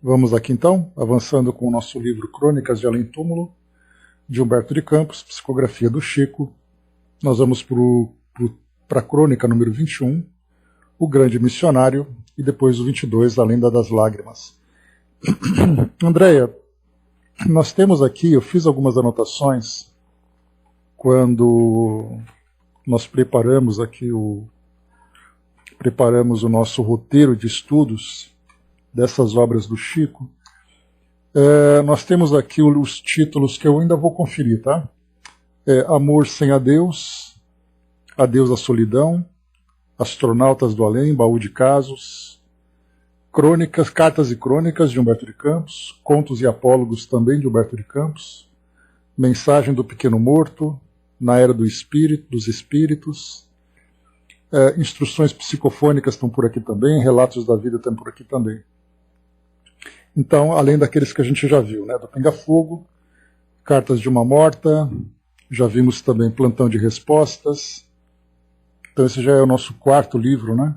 Vamos aqui então, avançando com o nosso livro Crônicas de Além Túmulo, de Humberto de Campos, psicografia do Chico. Nós vamos para a crônica número 21, O Grande Missionário, e depois o 22, A Lenda das Lágrimas. Andréia, nós temos aqui, eu fiz algumas anotações quando nós preparamos o nosso roteiro de estudos dessas obras do Chico. Nós temos aqui os títulos que eu ainda vou conferir, tá? Amor sem Adeus, Adeus à Solidão, Astronautas do Além, Baú de Casos, Crônicas, Cartas e Crônicas de Humberto de Campos, Contos e Apólogos também de Humberto de Campos, Mensagem do Pequeno Morto, Na Era dos Espíritos, Instruções Psicofônicas estão por aqui também, Relatos da Vida estão por aqui também. Então, além daqueles que a gente já viu, né, do Pinga Fogo, Cartas de uma Morta, já vimos também Plantão de Respostas. Então esse já é o nosso quarto livro, né?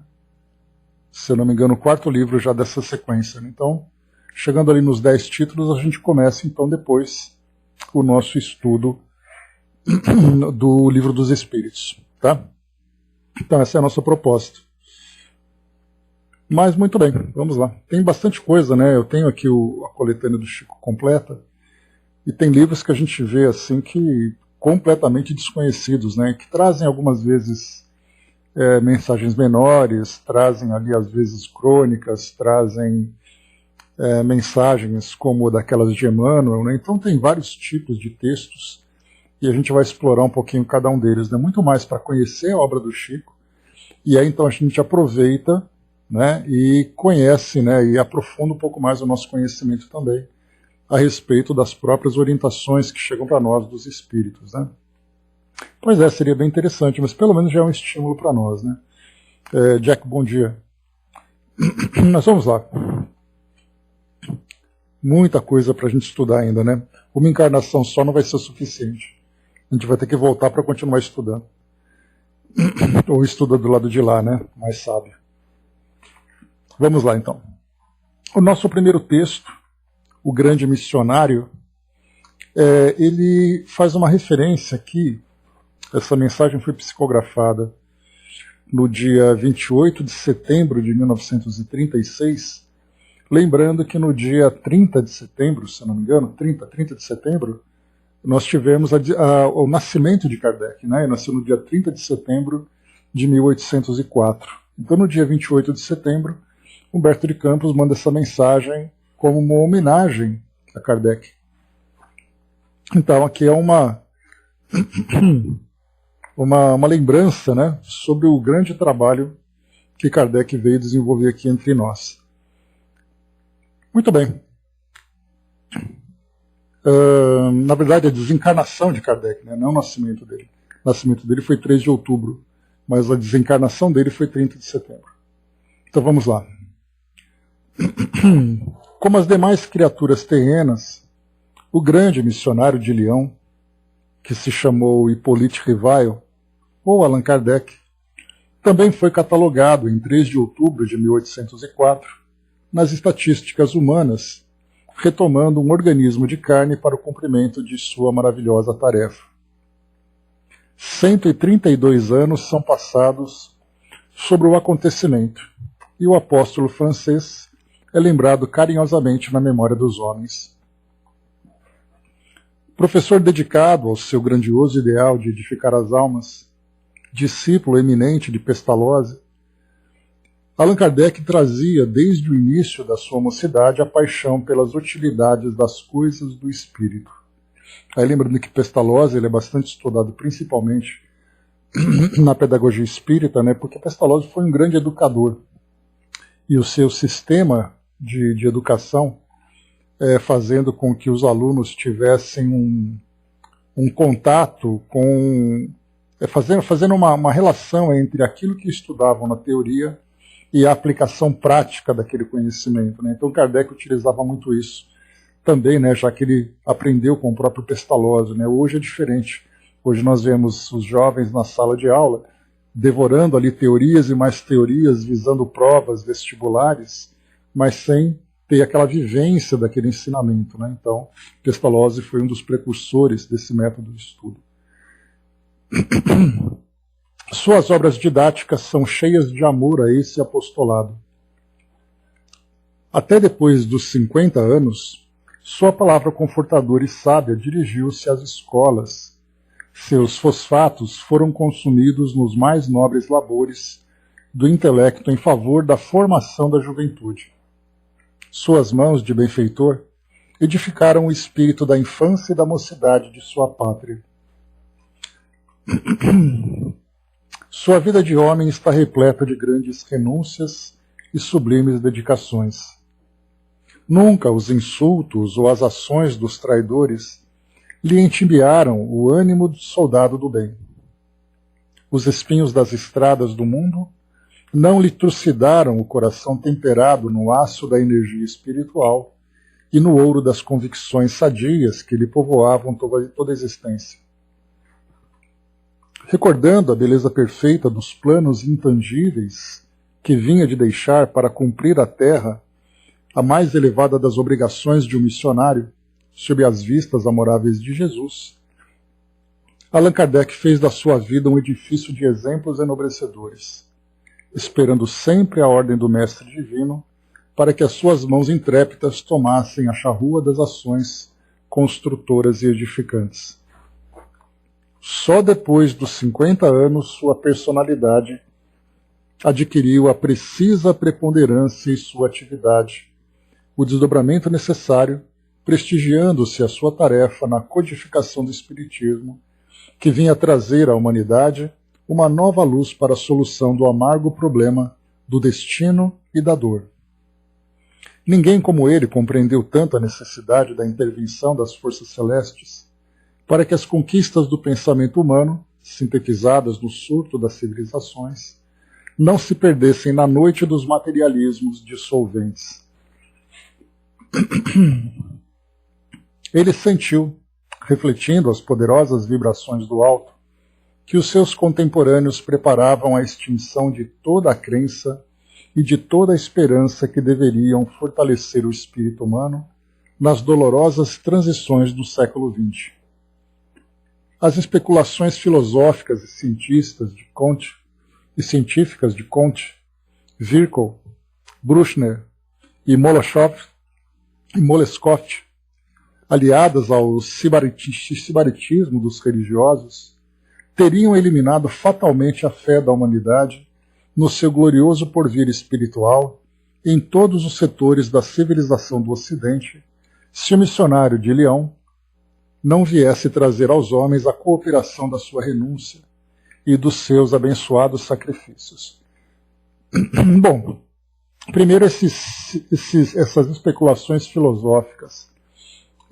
Se eu não me engano, o quarto livro já dessa sequência. Então, chegando ali nos 10 títulos, a gente começa então depois o nosso estudo do Livro dos Espíritos, tá? Então essa é a nossa proposta. Mas muito bem, vamos lá. Tem bastante coisa, né? Eu tenho aqui a coletânea do Chico completa, e tem livros que a gente vê assim que completamente desconhecidos, né? Que trazem algumas vezes mensagens menores, trazem ali às vezes crônicas, trazem mensagens como daquelas de Emmanuel, né? Então tem vários tipos de textos e a gente vai explorar um pouquinho cada um deles, né? Muito mais para conhecer a obra do Chico, e aí então a gente aproveita, né, e conhece, né, e aprofunda um pouco mais o nosso conhecimento também a respeito das próprias orientações que chegam para nós dos espíritos, né? Pois é, seria bem interessante, mas pelo menos já é um estímulo para nós, né? Jack, bom dia. Mas vamos lá. Muita coisa para a gente estudar ainda, né? Uma encarnação só não vai ser o suficiente. A gente vai ter que voltar para continuar estudando. Ou estuda do lado de lá, né? Mais sábio. Vamos lá, então. O nosso primeiro texto, O Grande Missionário, ele faz uma referência aqui. Essa mensagem foi psicografada no dia 28 de setembro de 1936, lembrando que no dia 30 de setembro, se não me engano, 30 de setembro, nós tivemos o nascimento de Kardec, né? Ele nasceu no dia 30 de setembro de 1804. Então, no dia 28 de setembro, Humberto de Campos manda essa mensagem como uma homenagem a Kardec. Então, aqui é uma lembrança, né, sobre o grande trabalho que Kardec veio desenvolver aqui entre nós. Muito bem. Na verdade, a desencarnação de Kardec, né, não o nascimento dele. O nascimento dele foi 3 de outubro, mas a desencarnação dele foi 30 de setembro. Então vamos lá. Como as demais criaturas terrenas, o grande missionário de Lyon, que se chamou Hippolyte Rivail, ou Allan Kardec, também foi catalogado em 3 de outubro de 1804 nas estatísticas humanas, retomando um organismo de carne para o cumprimento de sua maravilhosa tarefa. 132 anos são passados sobre o acontecimento, e o apóstolo francês é lembrado carinhosamente na memória dos homens. Professor dedicado ao seu grandioso ideal de edificar as almas, discípulo eminente de Pestalozzi, Allan Kardec trazia desde o início da sua mocidade a paixão pelas utilidades das coisas do espírito. Aí lembrando que Pestalozzi ele é bastante estudado principalmente na pedagogia espírita, né, porque Pestalozzi foi um grande educador. E o seu sistema de educação, fazendo com que os alunos tivessem um contato com... fazendo uma relação entre aquilo que estudavam na teoria e a aplicação prática daquele conhecimento, né? Então Kardec utilizava muito isso também, né, já que ele aprendeu com o próprio Pestalozzi, né? Hoje é diferente. Hoje nós vemos os jovens na sala de aula devorando ali teorias e mais teorias, visando provas vestibulares, mas sem ter aquela vivência daquele ensinamento, né? Então, Pestalozzi foi um dos precursores desse método de estudo. Suas obras didáticas são cheias de amor a esse apostolado. Até depois dos 50 anos, sua palavra confortadora e sábia dirigiu-se às escolas. Seus fosfatos foram consumidos nos mais nobres labores do intelecto em favor da formação da juventude. Suas mãos de benfeitor edificaram o espírito da infância e da mocidade de sua pátria. Sua vida de homem está repleta de grandes renúncias e sublimes dedicações. Nunca os insultos ou as ações dos traidores lhe entibiraram o ânimo do soldado do bem. Os espinhos das estradas do mundo não lhe trucidaram o coração temperado no aço da energia espiritual e no ouro das convicções sadias que lhe povoavam toda a existência. Recordando a beleza perfeita dos planos intangíveis que vinha de deixar para cumprir a terra, a mais elevada das obrigações de um missionário, sob as vistas amoráveis de Jesus, Allan Kardec fez da sua vida um edifício de exemplos enobrecedores, esperando sempre a ordem do Mestre Divino para que as suas mãos intrépidas tomassem a charrua das ações construtoras e edificantes. Só depois dos 50 anos sua personalidade adquiriu a precisa preponderância em sua atividade, o desdobramento necessário, prestigiando-se a sua tarefa na codificação do Espiritismo, que vinha trazer à humanidade uma nova luz para a solução do amargo problema do destino e da dor. Ninguém como ele compreendeu tanto a necessidade da intervenção das forças celestes para que as conquistas do pensamento humano, sintetizadas no surto das civilizações, não se perdessem na noite dos materialismos dissolventes. Ele sentiu, refletindo as poderosas vibrações do alto, que os seus contemporâneos preparavam a extinção de toda a crença e de toda a esperança que deveriam fortalecer o espírito humano nas dolorosas transições do século XX. As especulações filosóficas e científicas de Comte, Virchow, Bruchner e Moleskov, aliadas ao sibaritismo dos religiosos, teriam eliminado fatalmente a fé da humanidade no seu glorioso porvir espiritual em todos os setores da civilização do Ocidente, se o missionário de Lyon não viesse trazer aos homens a cooperação da sua renúncia e dos seus abençoados sacrifícios. Bom, primeiro essas especulações filosóficas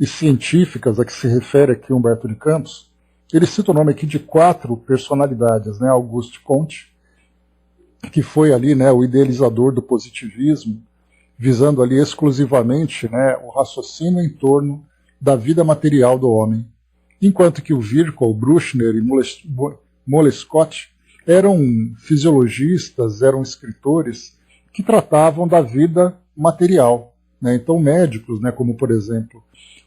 e científicas a que se refere aqui Humberto de Campos, ele cita o nome aqui de 4 personalidades, né? Auguste Comte, que foi ali, né, o idealizador do positivismo, visando ali exclusivamente, né, o raciocínio em torno da vida material do homem, enquanto que o Virchow, Bruchner e Moleskov eram fisiologistas, eram escritores que tratavam da vida material, né? Então médicos, né, como por exemplo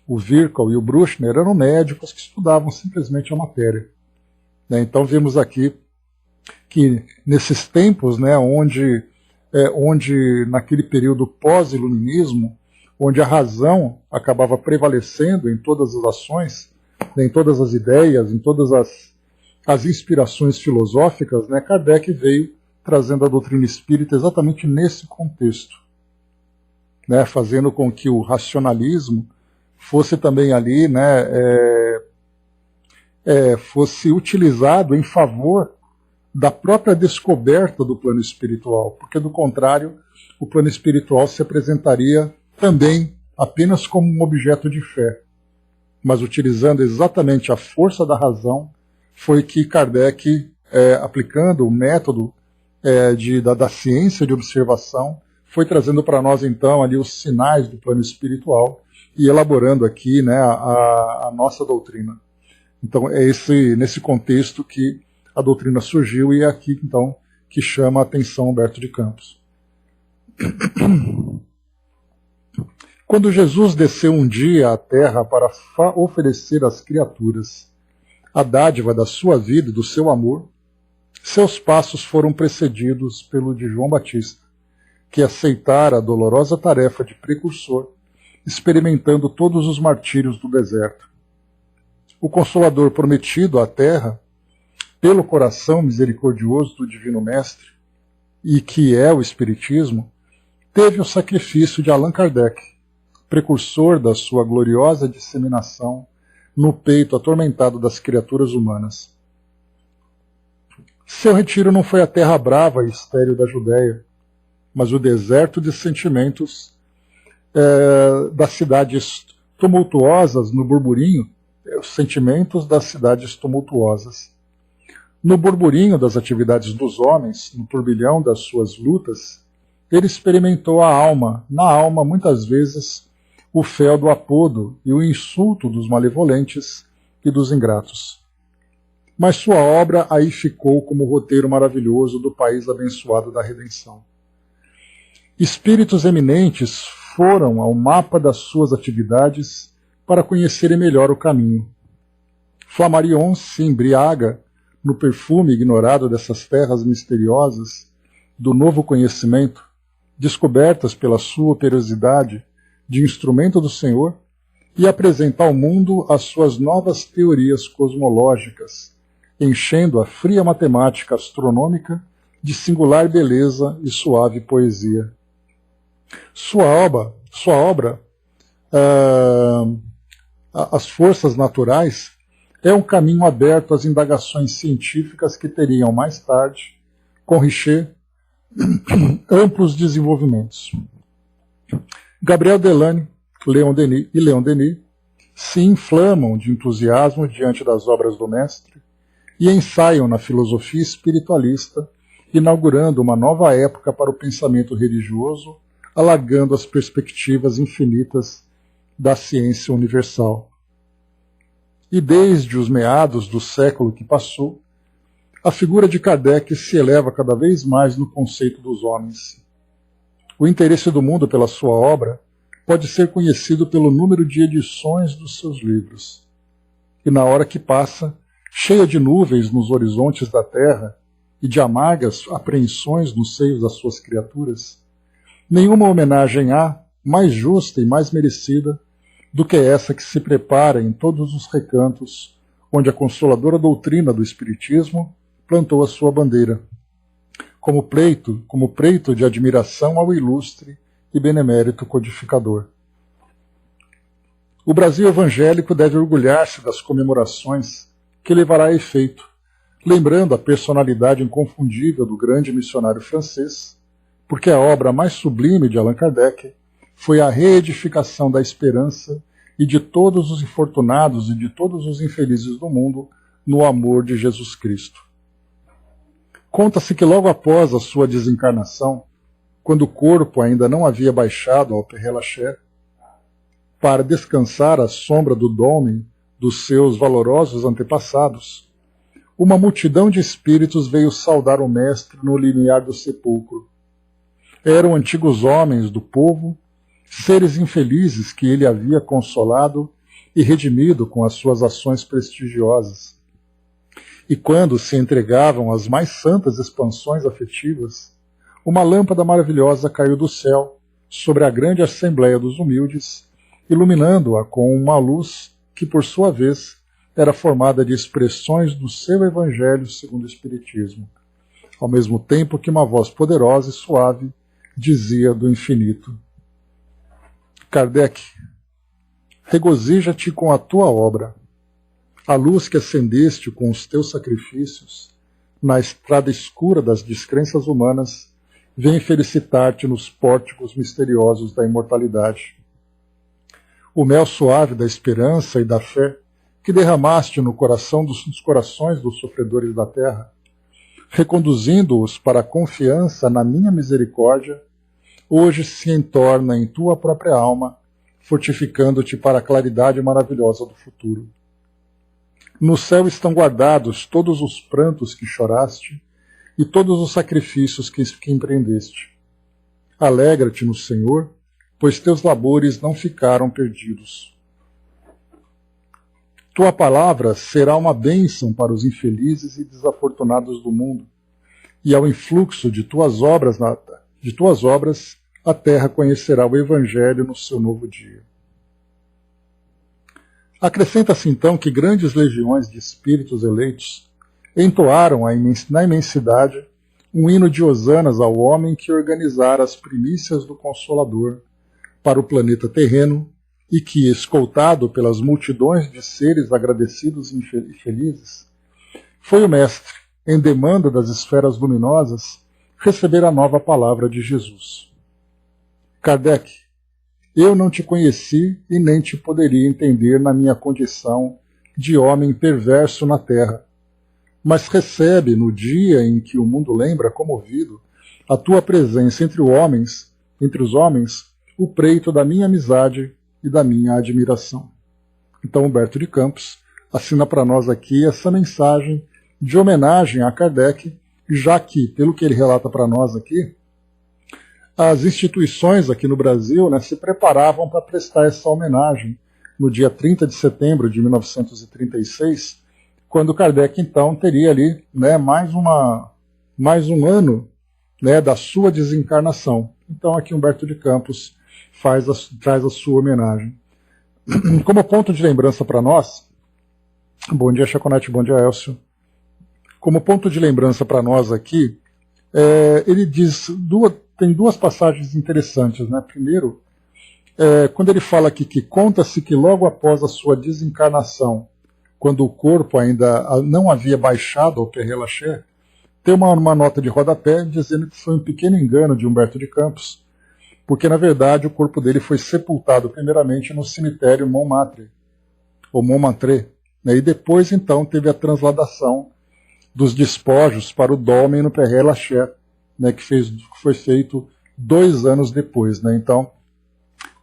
o Virchow e o Bruchner, eram médicos que estudavam simplesmente a matéria, né? Então vemos aqui que nesses tempos, né, onde naquele período pós-iluminismo, onde a razão acabava prevalecendo em todas as ações, né, em todas as ideias, em todas as inspirações filosóficas, né, Kardec veio trazendo a doutrina espírita exatamente nesse contexto, né, fazendo com que o racionalismo fosse também ali, né, fosse utilizado em favor da própria descoberta do plano espiritual, porque do contrário, o plano espiritual se apresentaria também apenas como um objeto de fé, mas utilizando exatamente a força da razão, foi que Kardec, aplicando o método da ciência de observação, foi trazendo para nós então ali os sinais do plano espiritual e elaborando aqui, né, a nossa doutrina. Então é nesse contexto que a doutrina surgiu e é aqui então que chama a atenção Humberto de Campos. Quando Jesus desceu um dia à terra para oferecer às criaturas a dádiva da sua vida e do seu amor, seus passos foram precedidos pelo de João Batista, que aceitara a dolorosa tarefa de precursor, experimentando todos os martírios do deserto. O Consolador prometido à terra, pelo coração misericordioso do Divino Mestre, e que é o Espiritismo, teve o sacrifício de Allan Kardec, precursor da sua gloriosa disseminação no peito atormentado das criaturas humanas. Seu retiro não foi a terra brava e estéril da Judéia, mas o deserto de sentimentos das cidades tumultuosas no burburinho, os sentimentos das cidades tumultuosas. No burburinho das atividades dos homens, no turbilhão das suas lutas, ele experimentou na alma muitas vezes, o fel do apodo e o insulto dos malevolentes e dos ingratos. Mas sua obra aí ficou como roteiro maravilhoso do país abençoado da redenção. Espíritos eminentes foram ao mapa das suas atividades para conhecerem melhor o caminho. Flammarion se embriaga no perfume ignorado dessas terras misteriosas do novo conhecimento, descobertas pela sua operosidade de instrumento do Senhor, e apresenta ao mundo as suas novas teorias cosmológicas, enchendo a fria matemática astronômica de singular beleza e suave poesia. Sua obra, As Forças Naturais, é um caminho aberto às indagações científicas que teriam mais tarde, com Richer, amplos desenvolvimentos. Gabriel Delany e Leon Denis se inflamam de entusiasmo diante das obras do mestre e ensaiam na filosofia espiritualista, inaugurando uma nova época para o pensamento religioso, alargando as perspectivas infinitas da ciência universal. E desde os meados do século que passou, a figura de Kardec se eleva cada vez mais no conceito dos homens. O interesse do mundo pela sua obra pode ser conhecido pelo número de edições dos seus livros. E na hora que passa, cheia de nuvens nos horizontes da terra e de amargas apreensões nos seios das suas criaturas, nenhuma homenagem há mais justa e mais merecida do que essa que se prepara em todos os recantos onde a consoladora doutrina do Espiritismo plantou a sua bandeira, como preito de admiração ao ilustre e benemérito codificador. O Brasil evangélico deve orgulhar-se das comemorações que levará a efeito, lembrando a personalidade inconfundível do grande missionário francês, porque a obra mais sublime de Allan Kardec foi a reedificação da esperança e de todos os infortunados e de todos os infelizes do mundo no amor de Jesus Cristo. Conta-se que logo após a sua desencarnação, quando o corpo ainda não havia baixado ao Père Lachaise, para descansar à sombra do dome dos seus valorosos antepassados, uma multidão de espíritos veio saudar o mestre no limiar do sepulcro. Eram antigos homens do povo, seres infelizes que ele havia consolado e redimido com as suas ações prestigiosas. E quando se entregavam às mais santas expansões afetivas, uma lâmpada maravilhosa caiu do céu sobre a grande assembleia dos humildes, iluminando-a com uma luz que, por sua vez, era formada de expressões do seu Evangelho segundo o Espiritismo, ao mesmo tempo que uma voz poderosa e suave dizia do infinito: Kardec, regozija-te com a tua obra. A luz que acendeste com os teus sacrifícios, na estrada escura das descrenças humanas, vem felicitar-te nos pórticos misteriosos da imortalidade. O mel suave da esperança e da fé que derramaste no coração nos corações dos sofredores da terra, reconduzindo-os para a confiança na minha misericórdia, hoje se entorna em tua própria alma, fortificando-te para a claridade maravilhosa do futuro. No céu estão guardados todos os prantos que choraste e todos os sacrifícios que empreendeste. Alegra-te no Senhor, pois teus labores não ficaram perdidos. Tua palavra será uma bênção para os infelizes e desafortunados do mundo, e ao influxo de tuas obras, a terra conhecerá o Evangelho no seu novo dia. Acrescenta-se então que grandes legiões de espíritos eleitos entoaram na imensidade um hino de hosanas ao homem que organizara as primícias do Consolador para o planeta terreno e que, escoltado pelas multidões de seres agradecidos e felizes, foi o Mestre, em demanda das esferas luminosas, receber a nova palavra de Jesus. Kardec, eu não te conheci e nem te poderia entender na minha condição de homem perverso na terra, mas recebe, no dia em que o mundo lembra comovido, a tua presença entre os homens, o preito da minha amizade e da minha admiração. Então Humberto de Campos assina para nós aqui essa mensagem de homenagem a Kardec, já que, pelo que ele relata para nós aqui, as instituições aqui no Brasil, né, se preparavam para prestar essa homenagem no dia 30 de setembro de 1936, quando Kardec, então, teria ali, né, mais um ano, né, da sua desencarnação. Então aqui Humberto de Campos traz a sua homenagem. Como ponto de lembrança para nós, bom dia Chaconete, bom dia Elcio, como ponto de lembrança para nós aqui, ele diz, tem duas passagens interessantes, né? Primeiro, quando ele fala aqui que conta-se que logo após a sua desencarnação, quando o corpo ainda não havia baixado ao Père Lachaise, tem uma nota de rodapé dizendo que foi um pequeno engano de Humberto de Campos, porque na verdade o corpo dele foi sepultado primeiramente no cemitério Montmartre, ou Montmartre, né? E depois então teve a transladação dos despojos para o dolmen no Père Lachaise, né, que foi feito 2 anos depois, né? Então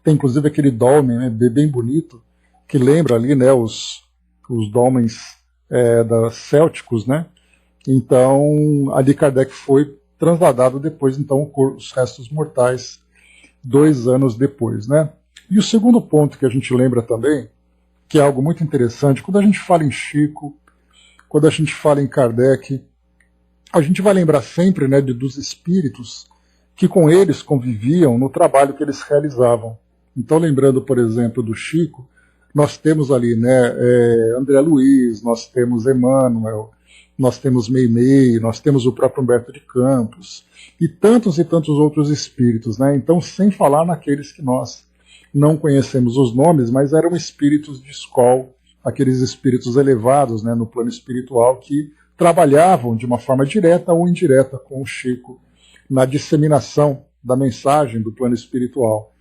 tem inclusive aquele dolmen, né, bem bonito, que lembra ali, né, os dolmens célticos, né? Então ali Kardec foi transladado depois, então os restos mortais 2 anos depois, né? E o segundo ponto que a gente lembra também, que é algo muito interessante, quando a gente fala em Chico, quando a gente fala em Kardec, a gente vai lembrar sempre, né, dos espíritos que com eles conviviam no trabalho que eles realizavam. Então, lembrando, por exemplo, do Chico, nós temos ali, né, André Luiz, nós temos Emmanuel, nós temos Meimei, nós temos o próprio Humberto de Campos, e tantos outros espíritos, né? Então, sem falar naqueles que nós não conhecemos os nomes, mas eram espíritos de escola, aqueles espíritos elevados, né, no plano espiritual, que trabalhavam de uma forma direta ou indireta com o Chico na disseminação da mensagem do plano espiritual.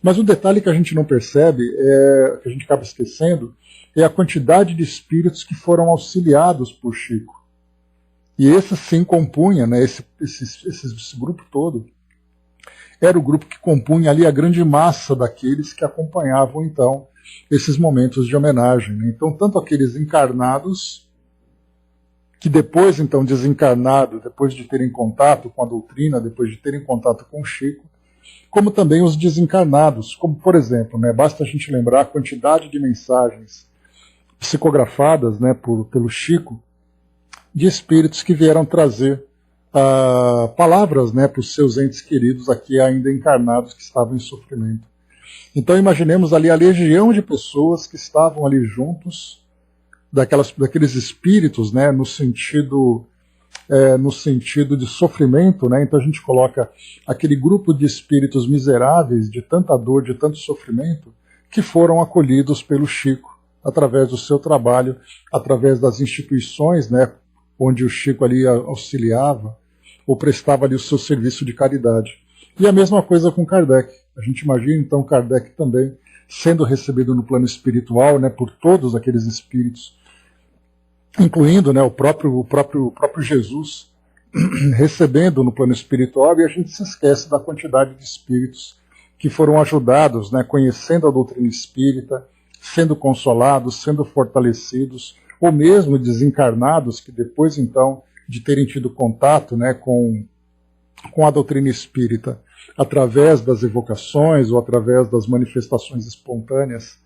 Mas um detalhe que a gente não percebe, que a gente acaba esquecendo, é a quantidade de espíritos que foram auxiliados por Chico. E esse sim compunha, né, esse grupo todo, era o grupo que compunha ali a grande massa daqueles que acompanhavam então esses momentos de homenagem. Então, tanto aqueles encarnados, que depois, então, desencarnados, depois de terem contato com a doutrina, depois de terem contato com o Chico, como também os desencarnados, como, por exemplo, né, basta a gente lembrar a quantidade de mensagens psicografadas, né, pelo Chico, de espíritos que vieram trazer palavras, né, para os seus entes queridos aqui ainda encarnados que estavam em sofrimento. Então imaginemos ali a legião de pessoas que estavam ali juntos, daqueles espíritos, né, no sentido de sofrimento, né? Então a gente coloca aquele grupo de espíritos miseráveis, de tanta dor, de tanto sofrimento, que foram acolhidos pelo Chico, através do seu trabalho, através das instituições, né, onde o Chico ali auxiliava, ou prestava ali o seu serviço de caridade. E a mesma coisa com Kardec. A gente imagina, então, Kardec também sendo recebido no plano espiritual, né, por todos aqueles espíritos, incluindo, né, o próprio Jesus, recebendo no plano espiritual, e a gente se esquece da quantidade de espíritos que foram ajudados, né, conhecendo a doutrina espírita, sendo consolados, sendo fortalecidos, ou mesmo desencarnados, que depois, então, de terem tido contato, né, com a doutrina espírita, através das evocações ou através das manifestações espontâneas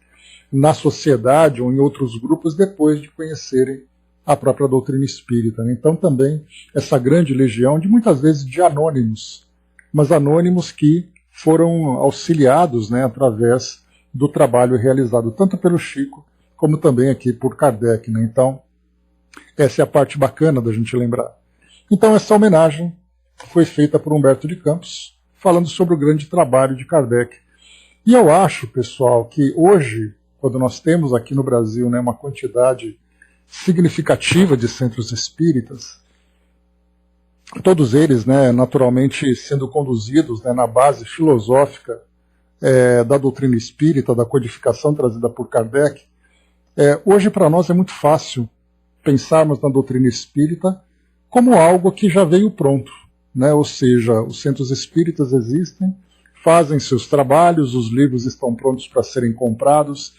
na sociedade ou em outros grupos depois de conhecerem a própria doutrina espírita. Então também essa grande legião de muitas vezes de anônimos, mas anônimos que foram auxiliados, né, através do trabalho realizado tanto pelo Chico como também aqui por Kardec. Né? Então essa é a parte bacana da gente lembrar. Então essa homenagem foi feita por Humberto de Campos, falando sobre o grande trabalho de Kardec. E eu acho, pessoal, que hoje, quando nós temos aqui no Brasil, né, uma quantidade significativa de centros espíritas, todos eles, né, naturalmente sendo conduzidos, né, na base filosófica da doutrina espírita, da codificação trazida por Kardec, hoje para nós é muito fácil pensarmos na doutrina espírita como algo que já veio pronto, né? Ou seja, os centros espíritas existem, fazem seus trabalhos, os livros estão prontos para serem comprados.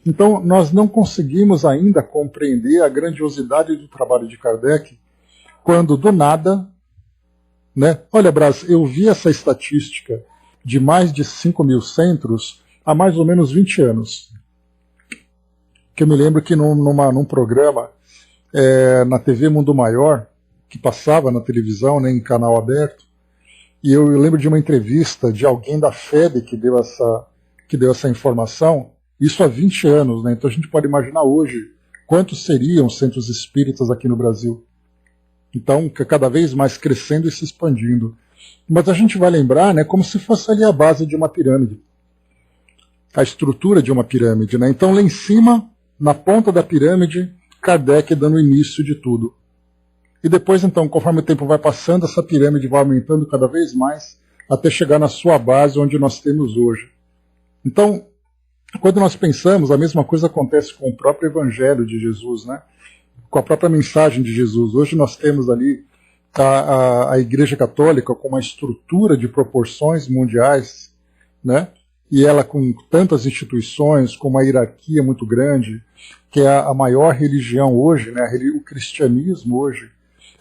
Então, nós não conseguimos ainda compreender a grandiosidade do trabalho de Kardec, quando do nada, né? Olha, Brás, eu vi essa estatística de mais de 5.000 centros há mais ou menos 20 anos. Que eu me lembro que num programa na TV Mundo Maior, que passava na televisão, né, em canal aberto, e eu lembro de uma entrevista de alguém da FEB que deu essa informação, isso há 20 anos, né? Então a gente pode imaginar hoje quantos seriam centros espíritas aqui no Brasil. Então, cada vez mais crescendo e se expandindo. Mas a gente vai lembrar, né, como se fosse ali a base de uma pirâmide, a estrutura de uma pirâmide. Né? Então lá em cima, na ponta da pirâmide, Kardec dando início de tudo. E depois, então, conforme o tempo vai passando, essa pirâmide vai aumentando cada vez mais, até chegar na sua base, onde nós temos hoje. Então, quando nós pensamos, a mesma coisa acontece com o próprio Evangelho de Jesus, né? Com a própria mensagem de Jesus. Hoje nós temos ali a Igreja Católica com uma estrutura de proporções mundiais, né? E ela com tantas instituições, com uma hierarquia muito grande, que é a maior religião hoje, né? O cristianismo hoje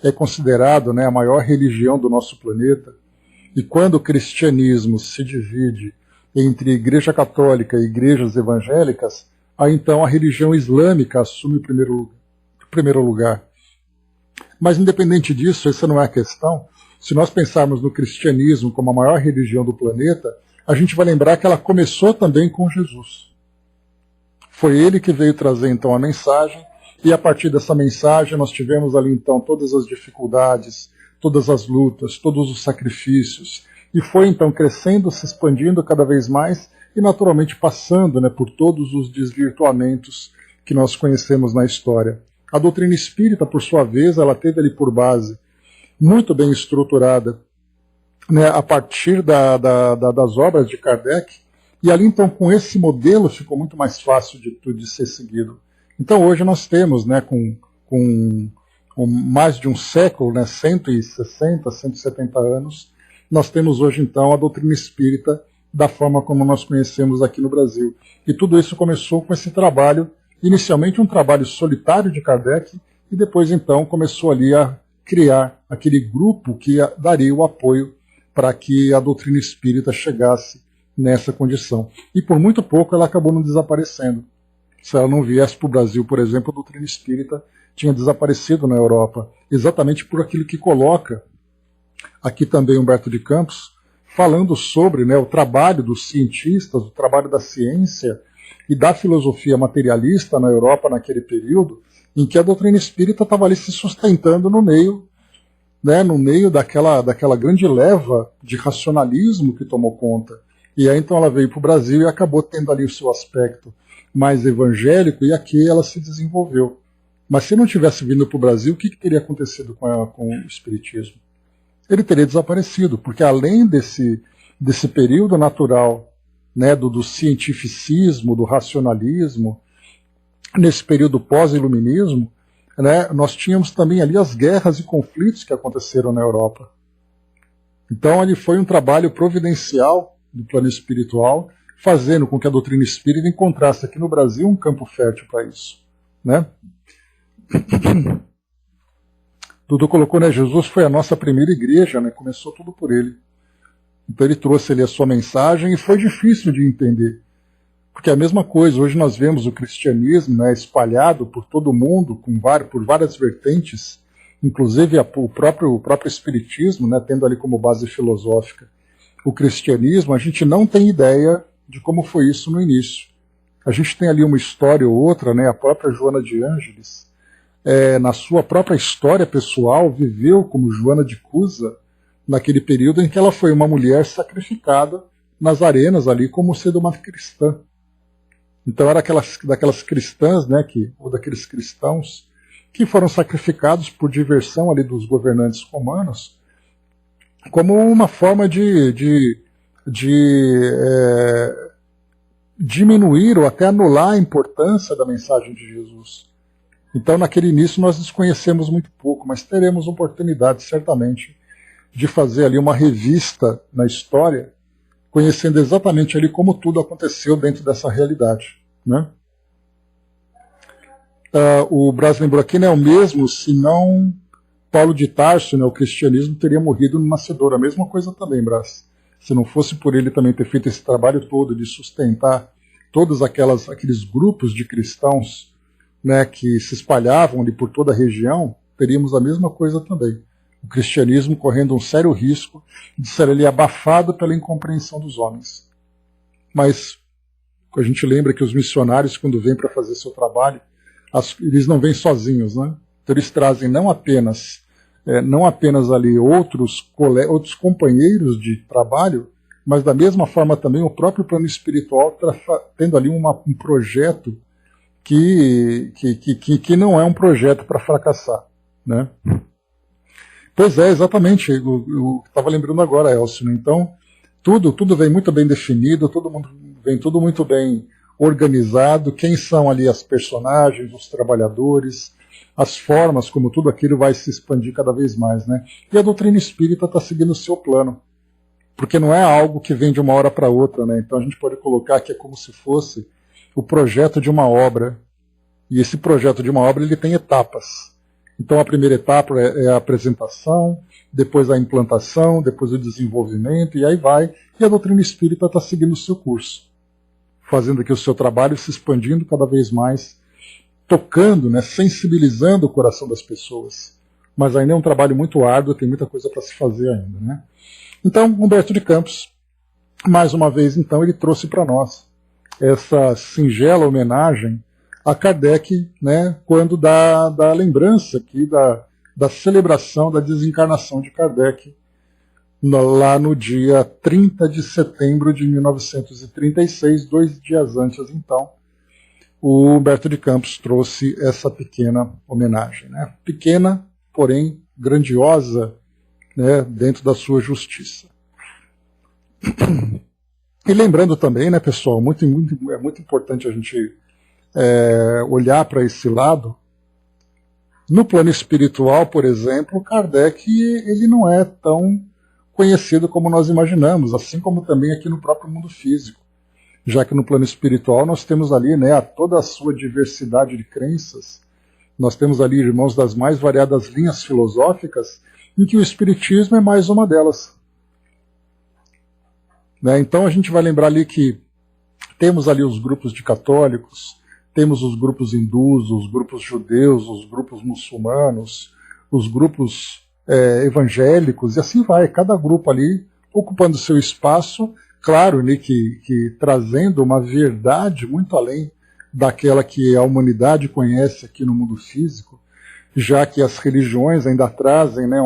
é considerado, né, a maior religião do nosso planeta. E quando o cristianismo se divide entre Igreja Católica e igrejas evangélicas, aí então a religião islâmica assume o primeiro lugar. Mas independente disso, essa não é a questão. Se nós pensarmos no cristianismo como a maior religião do planeta, a gente vai lembrar que ela começou também com Jesus. Foi ele que veio trazer então a mensagem, e a partir dessa mensagem nós tivemos ali então todas as dificuldades, todas as lutas, todos os sacrifícios, e foi então crescendo, se expandindo cada vez mais e naturalmente passando, né, por todos os desvirtuamentos que nós conhecemos na história. A doutrina espírita, por sua vez, ela teve ali por base muito bem estruturada, né, a partir das obras de Kardec, e ali então com esse modelo ficou muito mais fácil de ser seguido. Então hoje nós temos, né, com mais de um século, né, 160, 170 anos, nós temos hoje então a doutrina espírita da forma como nós conhecemos aqui no Brasil. E tudo isso começou com esse trabalho, inicialmente um trabalho solitário de Kardec, e depois então começou ali a criar aquele grupo que daria o apoio para que a doutrina espírita chegasse nessa condição. E por muito pouco ela acabou não desaparecendo. Se ela não viesse para o Brasil, por exemplo, a doutrina espírita tinha desaparecido na Europa, exatamente por aquilo que coloca aqui também Humberto de Campos, falando sobre, né, o trabalho dos cientistas, o trabalho da ciência e da filosofia materialista na Europa naquele período, em que a doutrina espírita estava ali se sustentando no meio, né, no meio daquela grande leva de racionalismo que tomou conta. E aí então ela veio para o Brasil e acabou tendo ali o seu aspecto mais evangélico, e aqui ela se desenvolveu. Mas se não tivesse vindo para o Brasil, o que teria acontecido com o Espiritismo? Ele teria desaparecido, porque além desse período natural, né, do cientificismo, do racionalismo, nesse período pós-iluminismo, né, nós tínhamos também ali as guerras e conflitos que aconteceram na Europa. Então ele foi um trabalho providencial do plano espiritual, fazendo com que a doutrina espírita encontrasse aqui no Brasil um campo fértil para isso. Né? Dudu colocou, né, Jesus foi a nossa primeira igreja, né, começou tudo por ele. Então ele trouxe ali a sua mensagem e foi difícil de entender. Porque é a mesma coisa, hoje nós vemos o cristianismo, né, espalhado por todo o mundo, por várias vertentes, inclusive o próprio espiritismo, né, tendo ali como base filosófica o cristianismo. A gente não tem ideia de como foi isso no início. A gente tem ali uma história ou outra, né, a própria Joana de Ângeles, na sua própria história pessoal, viveu como Joana de Cusa, naquele período em que ela foi uma mulher sacrificada nas arenas ali como sendo uma cristã. Então era daquelas cristãs, né, ou daqueles cristãos que foram sacrificados por diversão ali dos governantes romanos, como uma forma de diminuir ou até anular a importância da mensagem de Jesus. Então naquele início nós desconhecemos muito pouco, mas teremos oportunidade certamente de fazer ali uma revista na história, conhecendo exatamente ali como tudo aconteceu dentro dessa realidade, né? O Brás lembrou aqui, né, o mesmo, se não Paulo de Tarso, né, o cristianismo teria morrido no nascedor. A mesma coisa também, Brás. Se não fosse por ele também ter feito esse trabalho todo de sustentar todos aqueles grupos de cristãos, né, que se espalhavam ali por toda a região, teríamos a mesma coisa também. O cristianismo correndo um sério risco de ser ali abafado pela incompreensão dos homens. Mas a gente lembra que os missionários, quando vêm para fazer seu trabalho, eles não vêm sozinhos, né? Então eles trazem não apenas ali outros companheiros de trabalho, mas da mesma forma também o próprio plano espiritual tendo ali um projeto que não é um projeto para fracassar, né? Pois é, exatamente. Eu estava lembrando agora, Elcio. Então, tudo vem muito bem definido, vem tudo muito bem organizado. Quem são ali as personagens, os trabalhadores, as formas como tudo aquilo vai se expandir cada vez mais, né? E a doutrina espírita está seguindo o seu plano, porque não é algo que vem de uma hora para outra, né? Então a gente pode colocar que é como se fosse o projeto de uma obra. E esse projeto de uma obra ele tem etapas. Então a primeira etapa é a apresentação, depois a implantação, depois o desenvolvimento, e aí vai. E a doutrina espírita está seguindo o seu curso, fazendo aqui o seu trabalho, se expandindo cada vez mais, tocando, né, sensibilizando o coração das pessoas. Mas ainda é um trabalho muito árduo, tem muita coisa para se fazer ainda, né? Então, Humberto de Campos, mais uma vez, então, ele trouxe para nós essa singela homenagem a Kardec, né, quando da lembrança aqui da celebração da desencarnação de Kardec, lá no dia 30 de setembro de 1936, 2 dias antes, então, o Humberto de Campos trouxe essa pequena homenagem, né? Pequena, porém grandiosa, né, dentro da sua justiça. E lembrando também, né, pessoal, é muito importante a gente olhar para esse lado. No plano espiritual, por exemplo, Kardec ele não é tão conhecido como nós imaginamos, assim como também aqui no próprio mundo físico, já que no plano espiritual nós temos ali, né, toda a sua diversidade de crenças, nós temos ali irmãos das mais variadas linhas filosóficas, em que o espiritismo é mais uma delas. Né? Então a gente vai lembrar ali que temos ali os grupos de católicos, temos os grupos hindus, os grupos judeus, os grupos muçulmanos, os grupos evangélicos, e assim vai, cada grupo ali ocupando seu espaço, claro, né, que trazendo uma verdade muito além daquela que a humanidade conhece aqui no mundo físico, já que as religiões ainda trazem, né,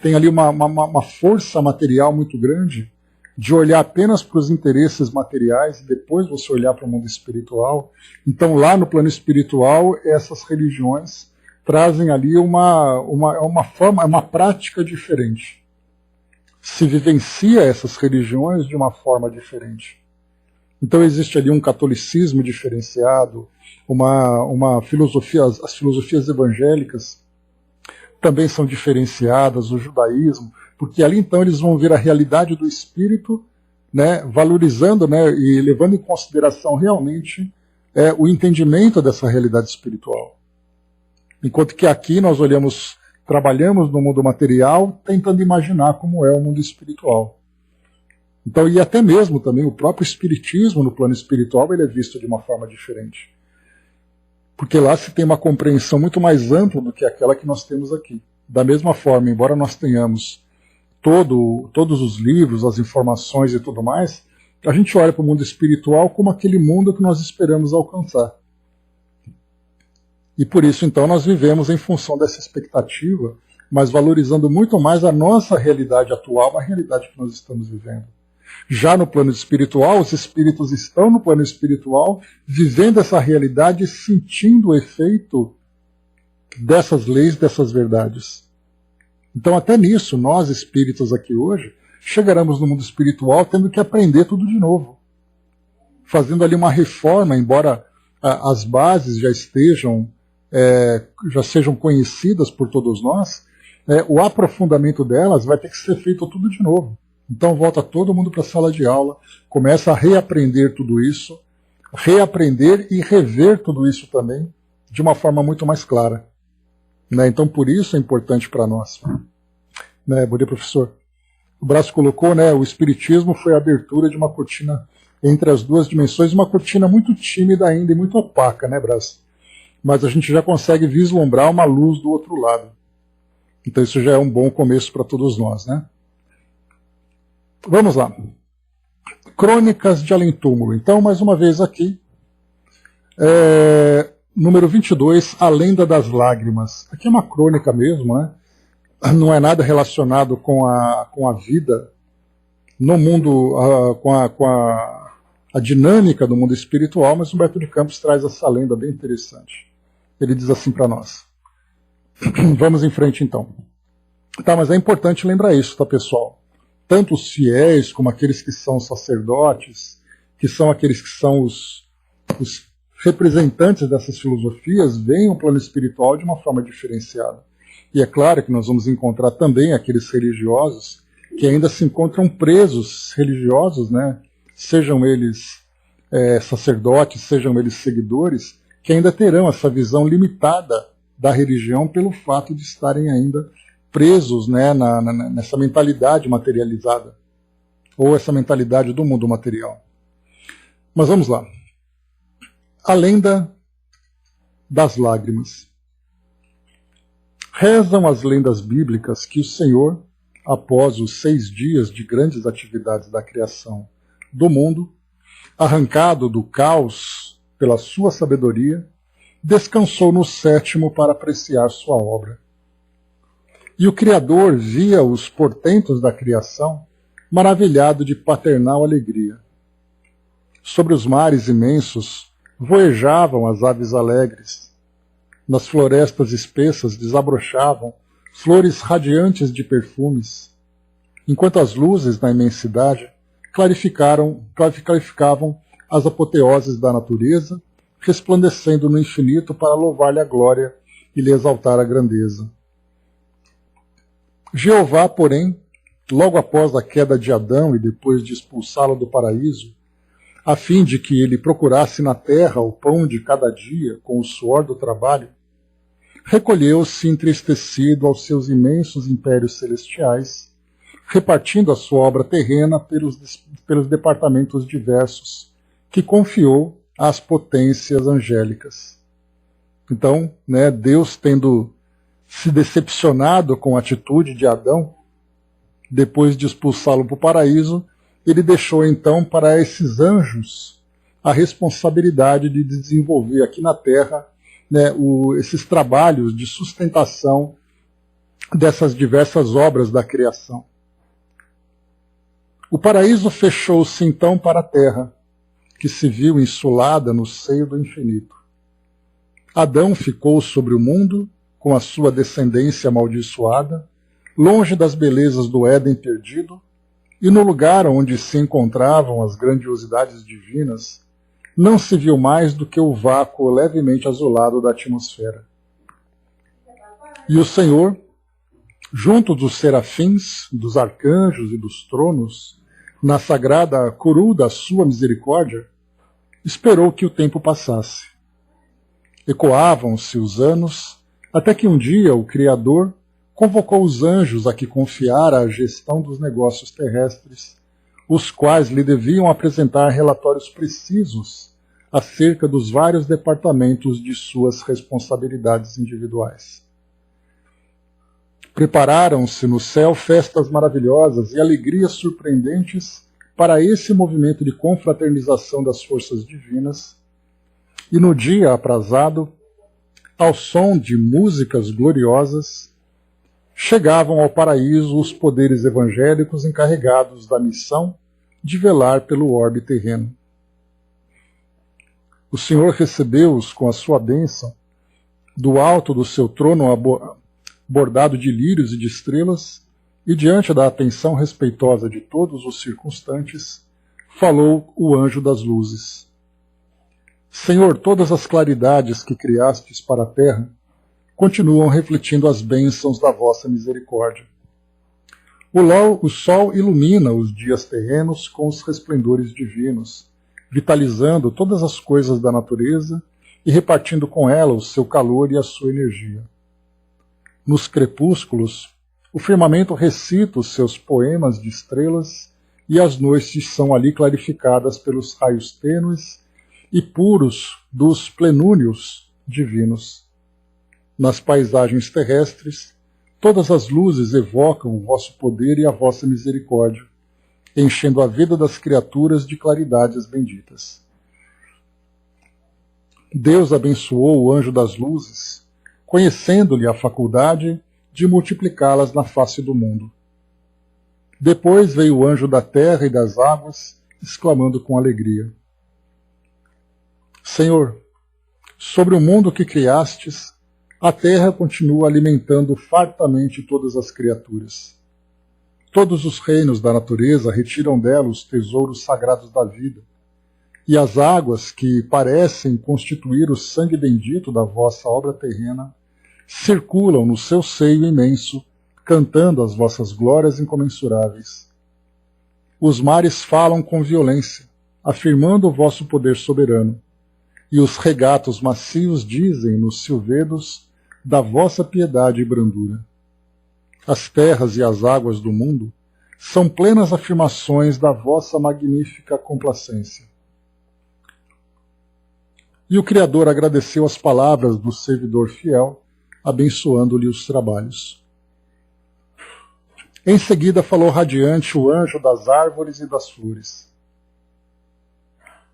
tem ali uma força material muito grande, de olhar apenas para os interesses materiais e depois você olhar para o mundo espiritual. Então, lá no plano espiritual, essas religiões trazem ali uma prática diferente. Se vivencia essas religiões de uma forma diferente. Então, existe ali um catolicismo diferenciado, uma filosofia, as filosofias evangélicas também são diferenciadas, o judaísmo, porque ali então eles vão ver a realidade do espírito, né, valorizando, né, e levando em consideração realmente o entendimento dessa realidade espiritual. Enquanto que aqui nós olhamos trabalhamos no mundo material tentando imaginar como é o mundo espiritual. Então, e até mesmo também o próprio espiritismo no plano espiritual ele é visto de uma forma diferente. Porque lá se tem uma compreensão muito mais ampla do que aquela que nós temos aqui. Da mesma forma, embora nós tenhamos todos os livros, as informações e tudo mais, a gente olha para o mundo espiritual como aquele mundo que nós esperamos alcançar. E por isso, então, nós vivemos em função dessa expectativa, mas valorizando muito mais a nossa realidade atual, a realidade que nós estamos vivendo. Já no plano espiritual, os espíritos estão no plano espiritual, vivendo essa realidade e sentindo o efeito dessas leis, dessas verdades. Então, até nisso, nós espíritos aqui hoje, chegaremos no mundo espiritual tendo que aprender tudo de novo. Fazendo ali uma reforma, embora as bases já sejam conhecidas por todos nós, o aprofundamento delas vai ter que ser feito tudo de novo. Então volta todo mundo para a sala de aula, começa a reaprender tudo isso, reaprender e rever tudo isso também de uma forma muito mais clara. Então por isso é importante para nós. Bom dia, professor. O Braço colocou, o Espiritismo foi a abertura de uma cortina entre as duas dimensões, uma cortina muito tímida ainda e muito opaca, Braço? Mas a gente já consegue vislumbrar uma luz do outro lado. Então isso já é um bom começo para todos nós, Vamos lá. Crônicas de Além-Túmulo. Então, mais uma vez aqui, número 22, A Lenda das Lágrimas. Aqui é uma crônica mesmo, Não é nada relacionado com a vida no mundo, com a dinâmica do mundo espiritual, mas Humberto de Campos traz essa lenda bem interessante. Ele diz assim para nós. Vamos em frente então. Tá, mas é importante lembrar isso, tá, pessoal? Tanto os fiéis como aqueles que são sacerdotes, que são aqueles que são os representantes dessas filosofias, veem o plano espiritual de uma forma diferenciada. E é claro que nós vamos encontrar também aqueles religiosos que ainda se encontram presos religiosos, sejam eles sacerdotes, sejam eles seguidores, que ainda terão essa visão limitada da religião pelo fato de estarem ainda presos nessa mentalidade materializada, ou essa mentalidade do mundo material. Mas vamos lá. A lenda das lágrimas. Rezam as lendas bíblicas que o Senhor, após os 6 dias de grandes atividades da criação do mundo, arrancado do caos pela sua sabedoria, descansou no 7º para apreciar sua obra. E o Criador via os portentos da criação, maravilhado de paternal alegria. Sobre os mares imensos voejavam as aves alegres. Nas florestas espessas desabrochavam flores radiantes de perfumes, enquanto as luzes na imensidade clarificavam as apoteoses da natureza, resplandecendo no infinito para louvar-lhe a glória e lhe exaltar a grandeza. Jeová, porém, logo após a queda de Adão e depois de expulsá-lo do paraíso, a fim de que ele procurasse na terra o pão de cada dia com o suor do trabalho, recolheu-se entristecido aos seus imensos impérios celestiais, repartindo a sua obra terrena pelos departamentos diversos, que confiou às potências angélicas. Então, Deus tendo se decepcionado com a atitude de Adão, depois de expulsá-lo para o paraíso, ele deixou então para esses anjos a responsabilidade de desenvolver aqui na Terra esses trabalhos de sustentação dessas diversas obras da criação. O paraíso fechou-se então para a Terra, que se viu insulada no seio do infinito. Adão ficou sobre o mundo, com a sua descendência amaldiçoada, longe das belezas do Éden perdido, e no lugar onde se encontravam as grandiosidades divinas, não se viu mais do que o vácuo levemente azulado da atmosfera. E o Senhor, junto dos serafins, dos arcanjos e dos tronos, na sagrada coroa da sua misericórdia, esperou que o tempo passasse. Ecoavam-se os anos, até que um dia o Criador, convocou os anjos a que confiara a gestão dos negócios terrestres, os quais lhe deviam apresentar relatórios precisos acerca dos vários departamentos de suas responsabilidades individuais. Prepararam-se no céu festas maravilhosas e alegrias surpreendentes para esse movimento de confraternização das forças divinas, e no dia aprazado, ao som de músicas gloriosas, chegavam ao paraíso os poderes evangélicos encarregados da missão de velar pelo orbe terreno. O Senhor recebeu-os com a sua bênção, do alto do seu trono bordado de lírios e de estrelas, e diante da atenção respeitosa de todos os circunstantes, falou o anjo das luzes. Senhor, todas as claridades que criastes para a terra continuam refletindo as bênçãos da vossa misericórdia. O sol ilumina os dias terrenos com os resplendores divinos, vitalizando todas as coisas da natureza e repartindo com ela o seu calor e a sua energia. Nos crepúsculos, o firmamento recita os seus poemas de estrelas e as noites são ali clarificadas pelos raios tênues e puros dos plenúnios divinos. Nas paisagens terrestres, todas as luzes evocam o vosso poder e a vossa misericórdia, enchendo a vida das criaturas de claridades benditas. Deus abençoou o anjo das luzes, conhecendo-lhe a faculdade de multiplicá-las na face do mundo. Depois veio o anjo da terra e das águas, exclamando com alegria: Senhor, sobre o mundo que criastes, a terra continua alimentando fartamente todas as criaturas. Todos os reinos da natureza retiram dela os tesouros sagrados da vida, e as águas que parecem constituir o sangue bendito da vossa obra terrena circulam no seu seio imenso, cantando as vossas glórias incomensuráveis. Os mares falam com violência, afirmando o vosso poder soberano, e os regatos macios dizem nos silvedos da vossa piedade e brandura. As terras e as águas do mundo são plenas afirmações da vossa magnífica complacência. E o Criador agradeceu as palavras do servidor fiel, abençoando-lhe os trabalhos. Em seguida falou radiante o anjo das árvores e das flores.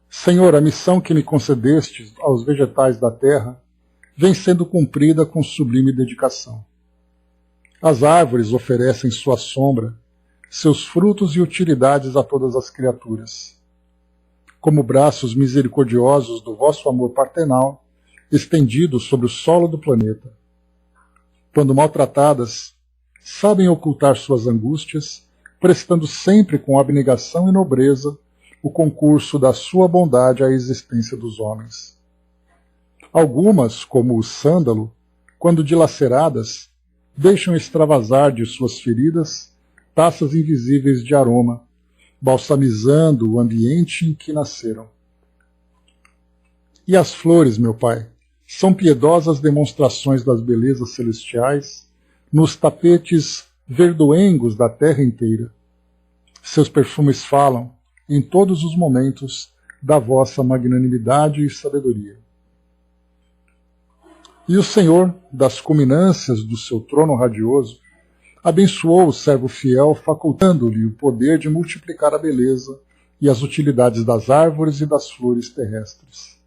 Senhor, a missão que me concedestes aos vegetais da terra vem sendo cumprida com sublime dedicação. As árvores oferecem sua sombra, seus frutos e utilidades a todas as criaturas. Como braços misericordiosos do vosso amor paternal, estendidos sobre o solo do planeta. Quando maltratadas, sabem ocultar suas angústias, prestando sempre com abnegação e nobreza o concurso da sua bondade à existência dos homens. Algumas, como o sândalo, quando dilaceradas, deixam extravasar de suas feridas taças invisíveis de aroma, balsamizando o ambiente em que nasceram. E as flores, meu Pai, são piedosas demonstrações das belezas celestiais nos tapetes verdoengos da terra inteira. Seus perfumes falam, em todos os momentos, da vossa magnanimidade e sabedoria. E o Senhor, das culminâncias do seu trono radioso, abençoou o servo fiel, facultando-lhe o poder de multiplicar a beleza e as utilidades das árvores e das flores terrestres.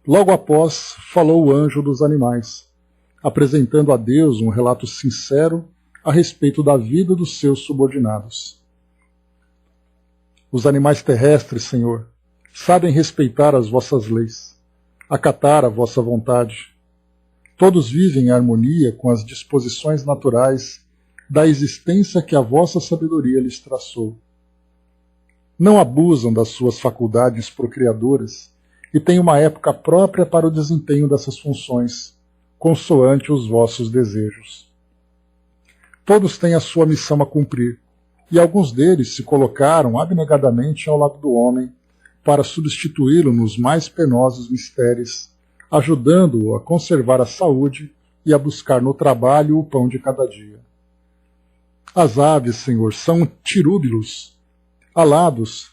Logo após, falou o anjo dos animais, apresentando a Deus um relato sincero a respeito da vida dos seus subordinados. Os animais terrestres, Senhor, sabem respeitar as vossas leis, acatar a vossa vontade. Todos vivem em harmonia com as disposições naturais da existência que a vossa sabedoria lhes traçou. Não abusam das suas faculdades procriadoras e têm uma época própria para o desempenho dessas funções, consoante os vossos desejos. Todos têm a sua missão a cumprir, e alguns deles se colocaram abnegadamente ao lado do homem para substituí-lo nos mais penosos mistérios, ajudando-o a conservar a saúde e a buscar no trabalho o pão de cada dia. As aves, Senhor, são tirúbilos, alados,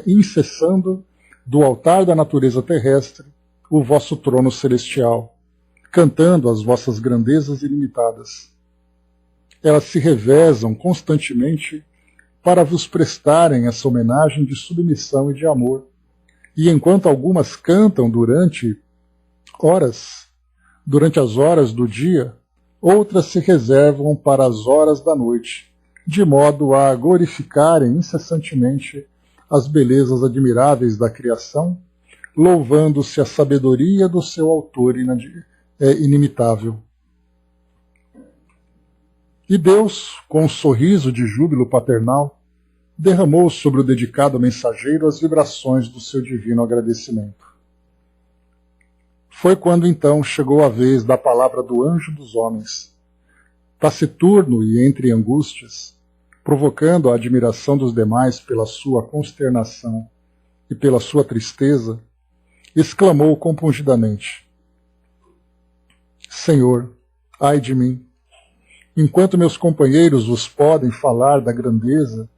incessando do altar da natureza terrestre o vosso trono celestial, cantando as vossas grandezas ilimitadas. Elas se revezam constantemente para vos prestarem essa homenagem de submissão e de amor. E enquanto algumas cantam durante as horas do dia, outras se reservam para as horas da noite, de modo a glorificarem incessantemente as belezas admiráveis da criação, louvando-se a sabedoria do seu autor inimitável. E Deus, com um sorriso de júbilo paternal, derramou sobre o dedicado mensageiro as vibrações do seu divino agradecimento. Foi quando então chegou a vez da palavra do anjo dos homens. Taciturno e entre angústias, provocando a admiração dos demais pela sua consternação e pela sua tristeza, exclamou compungidamente: Senhor, ai de mim! Enquanto meus companheiros vos podem falar da grandeza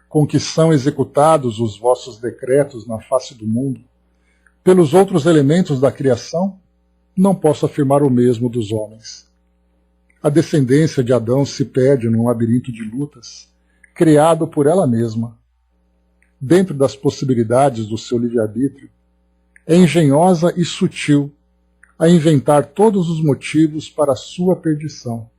com que são executados os vossos decretos na face do mundo, pelos outros elementos da criação, não posso afirmar o mesmo dos homens. A descendência de Adão se perde num labirinto de lutas, criado por ela mesma. Dentro das possibilidades do seu livre-arbítrio, é engenhosa e sutil a inventar todos os motivos para a sua perdição.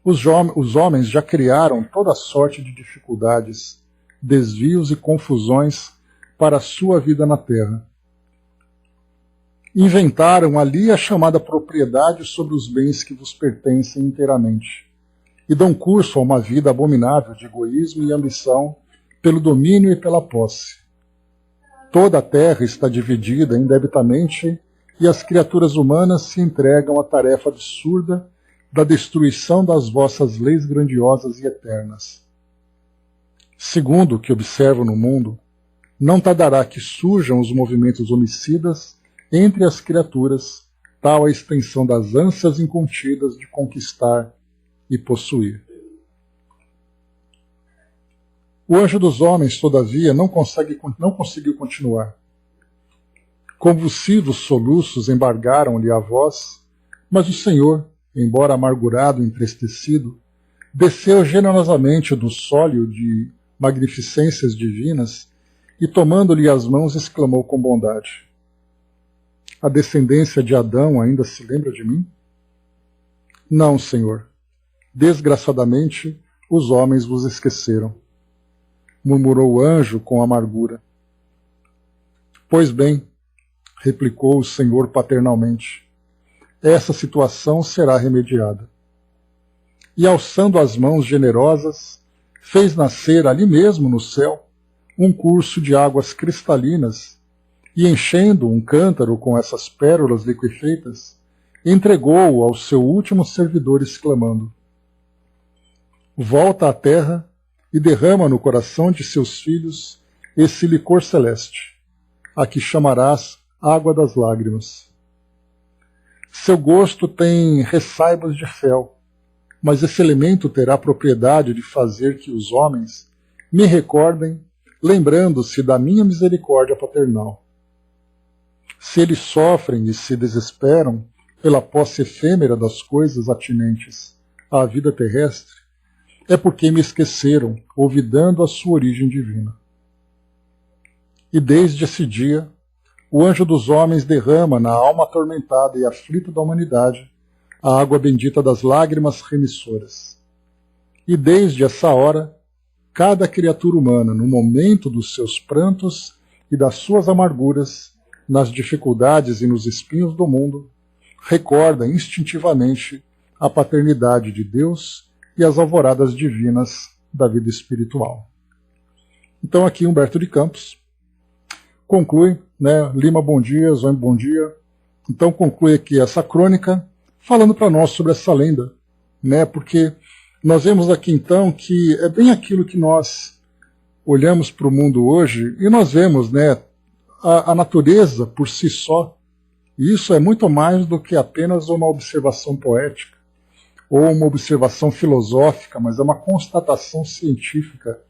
Os homens já criaram toda sorte de dificuldades, desvios e confusões para a sua vida na terra. Inventaram ali a chamada propriedade sobre os bens que vos pertencem inteiramente, e dão curso a uma vida abominável de egoísmo e ambição pelo domínio e pela posse. Toda a terra está dividida indebitamente e as criaturas humanas se entregam à tarefa absurda da destruição das vossas leis grandiosas e eternas. Segundo o que observo no mundo, não tardará que surjam os movimentos homicidas entre as criaturas, tal a extensão das ânsias incontidas de conquistar e possuir. O anjo dos homens, todavia, não conseguiu continuar. Convulsivos soluços embargaram-lhe a voz, mas o Senhor, embora amargurado e entristecido, desceu generosamente do sólio de magnificências divinas e, tomando-lhe as mãos, exclamou com bondade: A descendência de Adão ainda se lembra de mim? Não, Senhor. Desgraçadamente, os homens vos esqueceram, murmurou o anjo com amargura. Pois bem, replicou o Senhor paternalmente, essa situação será remediada. E, alçando as mãos generosas, fez nascer ali mesmo no céu um curso de águas cristalinas e, enchendo um cântaro com essas pérolas liquefeitas, entregou-o ao seu último servidor, exclamando: Volta à terra e derrama no coração de seus filhos esse licor celeste, a que chamarás água das lágrimas. Seu gosto tem ressaibos de fel, mas esse elemento terá a propriedade de fazer que os homens me recordem, lembrando-se da minha misericórdia paternal. Se eles sofrem e se desesperam pela posse efêmera das coisas atinentes à vida terrestre, é porque me esqueceram, olvidando a sua origem divina. E desde esse dia, o anjo dos homens derrama na alma atormentada e aflita da humanidade a água bendita das lágrimas remissoras. E desde essa hora, cada criatura humana, no momento dos seus prantos e das suas amarguras, nas dificuldades e nos espinhos do mundo, recorda instintivamente a paternidade de Deus e as alvoradas divinas da vida espiritual. Então aqui Humberto de Campos conclui, Lima, bom dia, Zoe, bom dia. Então conclui aqui essa crônica falando para nós sobre essa lenda, porque nós vemos aqui então que é bem aquilo que nós olhamos para o mundo hoje e nós vemos a natureza por si só E isso é muito mais do que apenas uma observação poética ou uma observação filosófica, mas é uma constatação científica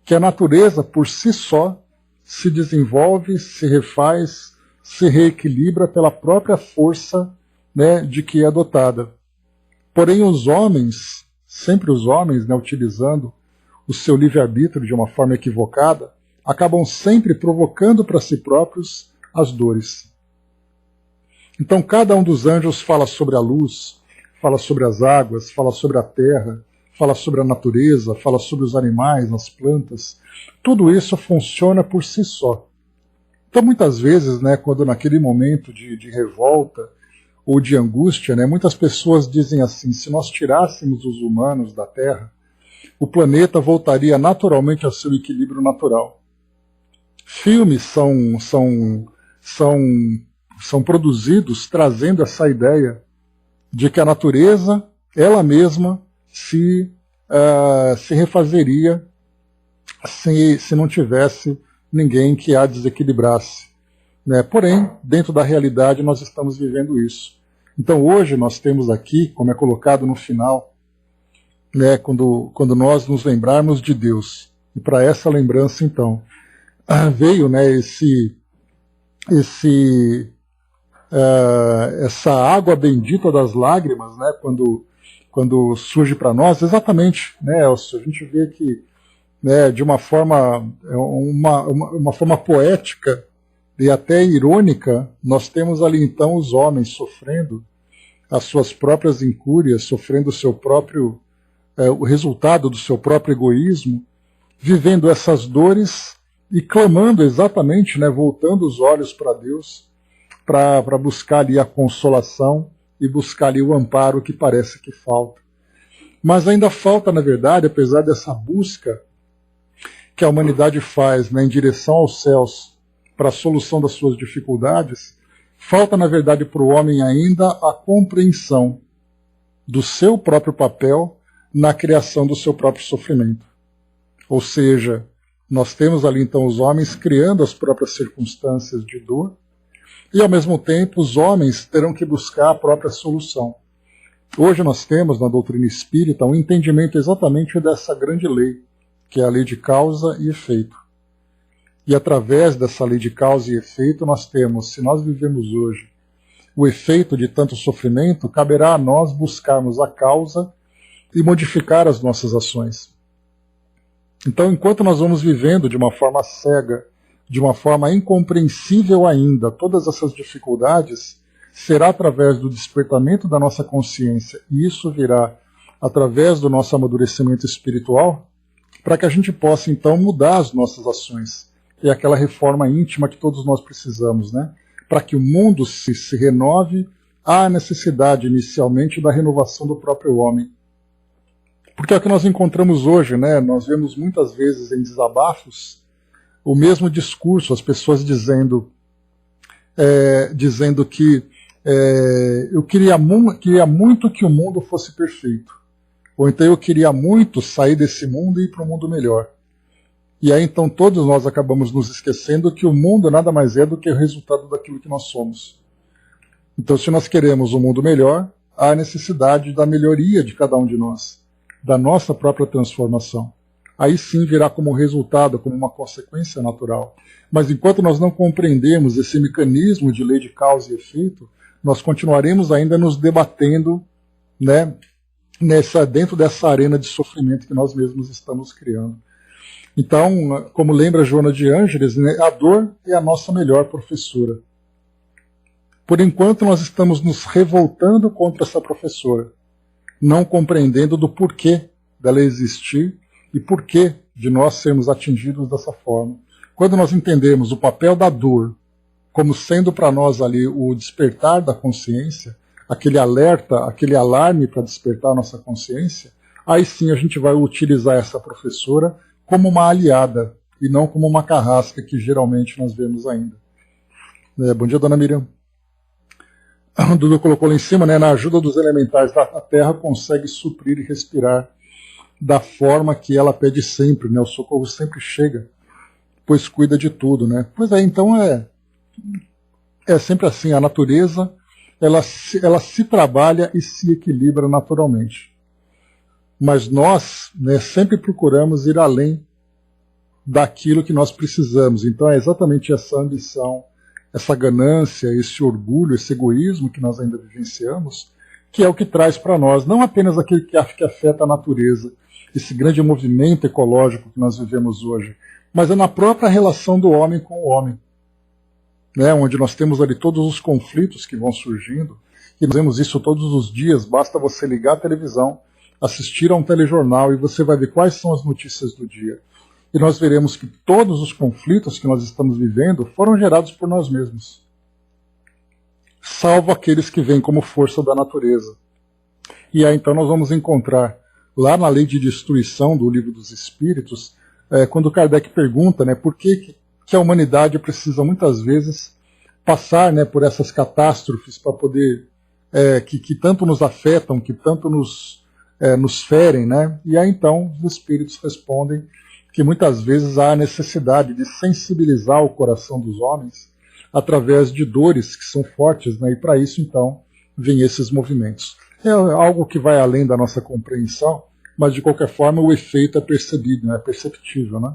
que a natureza, por si só, se desenvolve, se refaz, se reequilibra pela própria força, né, de que é dotada. Porém, os homens, sempre os homens, né, utilizando o seu livre-arbítrio de uma forma equivocada, acabam sempre provocando para si próprios as dores. Então, cada um dos anjos fala sobre a luz, fala sobre as águas, fala sobre a terra, fala sobre a natureza, fala sobre os animais, as plantas. Tudo isso funciona por si só. Então, muitas vezes, né, quando naquele momento de revolta ou de angústia, né, muitas pessoas dizem assim: se nós tirássemos os humanos da Terra, o planeta voltaria naturalmente ao seu equilíbrio natural. Filmes são produzidos trazendo essa ideia de que a natureza, ela mesma, se refazeria se não tivesse ninguém que a desequilibrasse, né? Porém, dentro da realidade, nós estamos vivendo isso. Então, hoje, nós temos aqui, como é colocado no final, né, quando nós nos lembrarmos de Deus, e para essa lembrança, então, veio, né, essa água bendita das lágrimas, né, quando surge para nós, exatamente, né, Elcio, a gente vê que, né, de uma forma poética e até irônica, nós temos ali então os homens sofrendo as suas próprias incúrias, sofrendo o resultado do seu próprio egoísmo, vivendo essas dores e clamando exatamente, né, voltando os olhos para Deus, para buscar ali a consolação e buscar ali o amparo que parece que falta. Mas ainda falta, na verdade, apesar dessa busca que a humanidade faz, né, em direção aos céus para a solução das suas dificuldades, falta, na verdade, para o homem ainda a compreensão do seu próprio papel na criação do seu próprio sofrimento. Ou seja, nós temos ali então os homens criando as próprias circunstâncias de dor, e ao mesmo tempo os homens terão que buscar a própria solução. Hoje nós temos na doutrina espírita um entendimento exatamente dessa grande lei, que é a lei de causa e efeito. E através dessa lei de causa e efeito nós temos, se nós vivemos hoje o efeito de tanto sofrimento, caberá a nós buscarmos a causa e modificar as nossas ações. Então, enquanto nós vamos vivendo de uma forma cega, de uma forma incompreensível ainda, todas essas dificuldades, será através do despertamento da nossa consciência, e isso virá através do nosso amadurecimento espiritual, para que a gente possa então mudar as nossas ações. É aquela reforma íntima que todos nós precisamos, né? Para que o mundo se renove, há a necessidade inicialmente da renovação do próprio homem. Porque é o que nós encontramos hoje, né? Nós vemos muitas vezes em desabafos o mesmo discurso, as pessoas dizendo que eu queria muito que o mundo fosse perfeito. Ou então eu queria muito sair desse mundo e ir para um mundo melhor. E aí então todos nós acabamos nos esquecendo que o mundo nada mais é do que o resultado daquilo que nós somos. Então, se nós queremos um mundo melhor, há a necessidade da melhoria de cada um de nós, da nossa própria transformação. Aí sim virá como resultado, como uma consequência natural. Mas enquanto nós não compreendemos esse mecanismo de lei de causa e efeito, nós continuaremos ainda nos debatendo, né, dentro dessa arena de sofrimento que nós mesmos estamos criando. Então, como lembra Joana de Ângeles, né, a dor é a nossa melhor professora. Por enquanto, nós estamos nos revoltando contra essa professora, não compreendendo do porquê dela existir e porquê de nós sermos atingidos dessa forma. Quando nós entendemos o papel da dor como sendo para nós ali o despertar da consciência, aquele alerta, aquele alarme para despertar a nossa consciência, aí sim a gente vai utilizar essa professora como uma aliada e não como uma carrasca que geralmente nós vemos ainda. Bom dia, dona Miriam. O Dudu colocou lá em cima, né, na ajuda dos elementais da Terra consegue suprir e respirar da forma que ela pede sempre, né, o socorro sempre chega, pois cuida de tudo, né. Pois é, então é sempre assim, a natureza ela se trabalha e se equilibra naturalmente. Mas nós, né, sempre procuramos ir além daquilo que nós precisamos. Então é exatamente essa ambição, essa ganância, esse orgulho, esse egoísmo que nós ainda vivenciamos, que é o que traz para nós, não apenas aquilo que afeta a natureza, esse grande movimento ecológico que nós vivemos hoje, mas é na própria relação do homem com o homem, né, onde nós temos ali todos os conflitos que vão surgindo, e nós vemos isso todos os dias, basta você ligar a televisão, assistir a um telejornal e você vai ver quais são as notícias do dia. E nós veremos que todos os conflitos que nós estamos vivendo foram gerados por nós mesmos, salvo aqueles que vêm como força da natureza. E aí então nós vamos encontrar, lá na Lei de Destruição do Livro dos Espíritos, quando Kardec pergunta, né, por que a humanidade precisa muitas vezes passar, né, por essas catástrofes para poder, que tanto nos afetam, que tanto nos ferem, né? E aí então os Espíritos respondem que muitas vezes há a necessidade de sensibilizar o coração dos homens através de dores que são fortes, né? E para isso então vêm esses movimentos. É algo que vai além da nossa compreensão, mas de qualquer forma o efeito é percebido, né? É perceptível, né?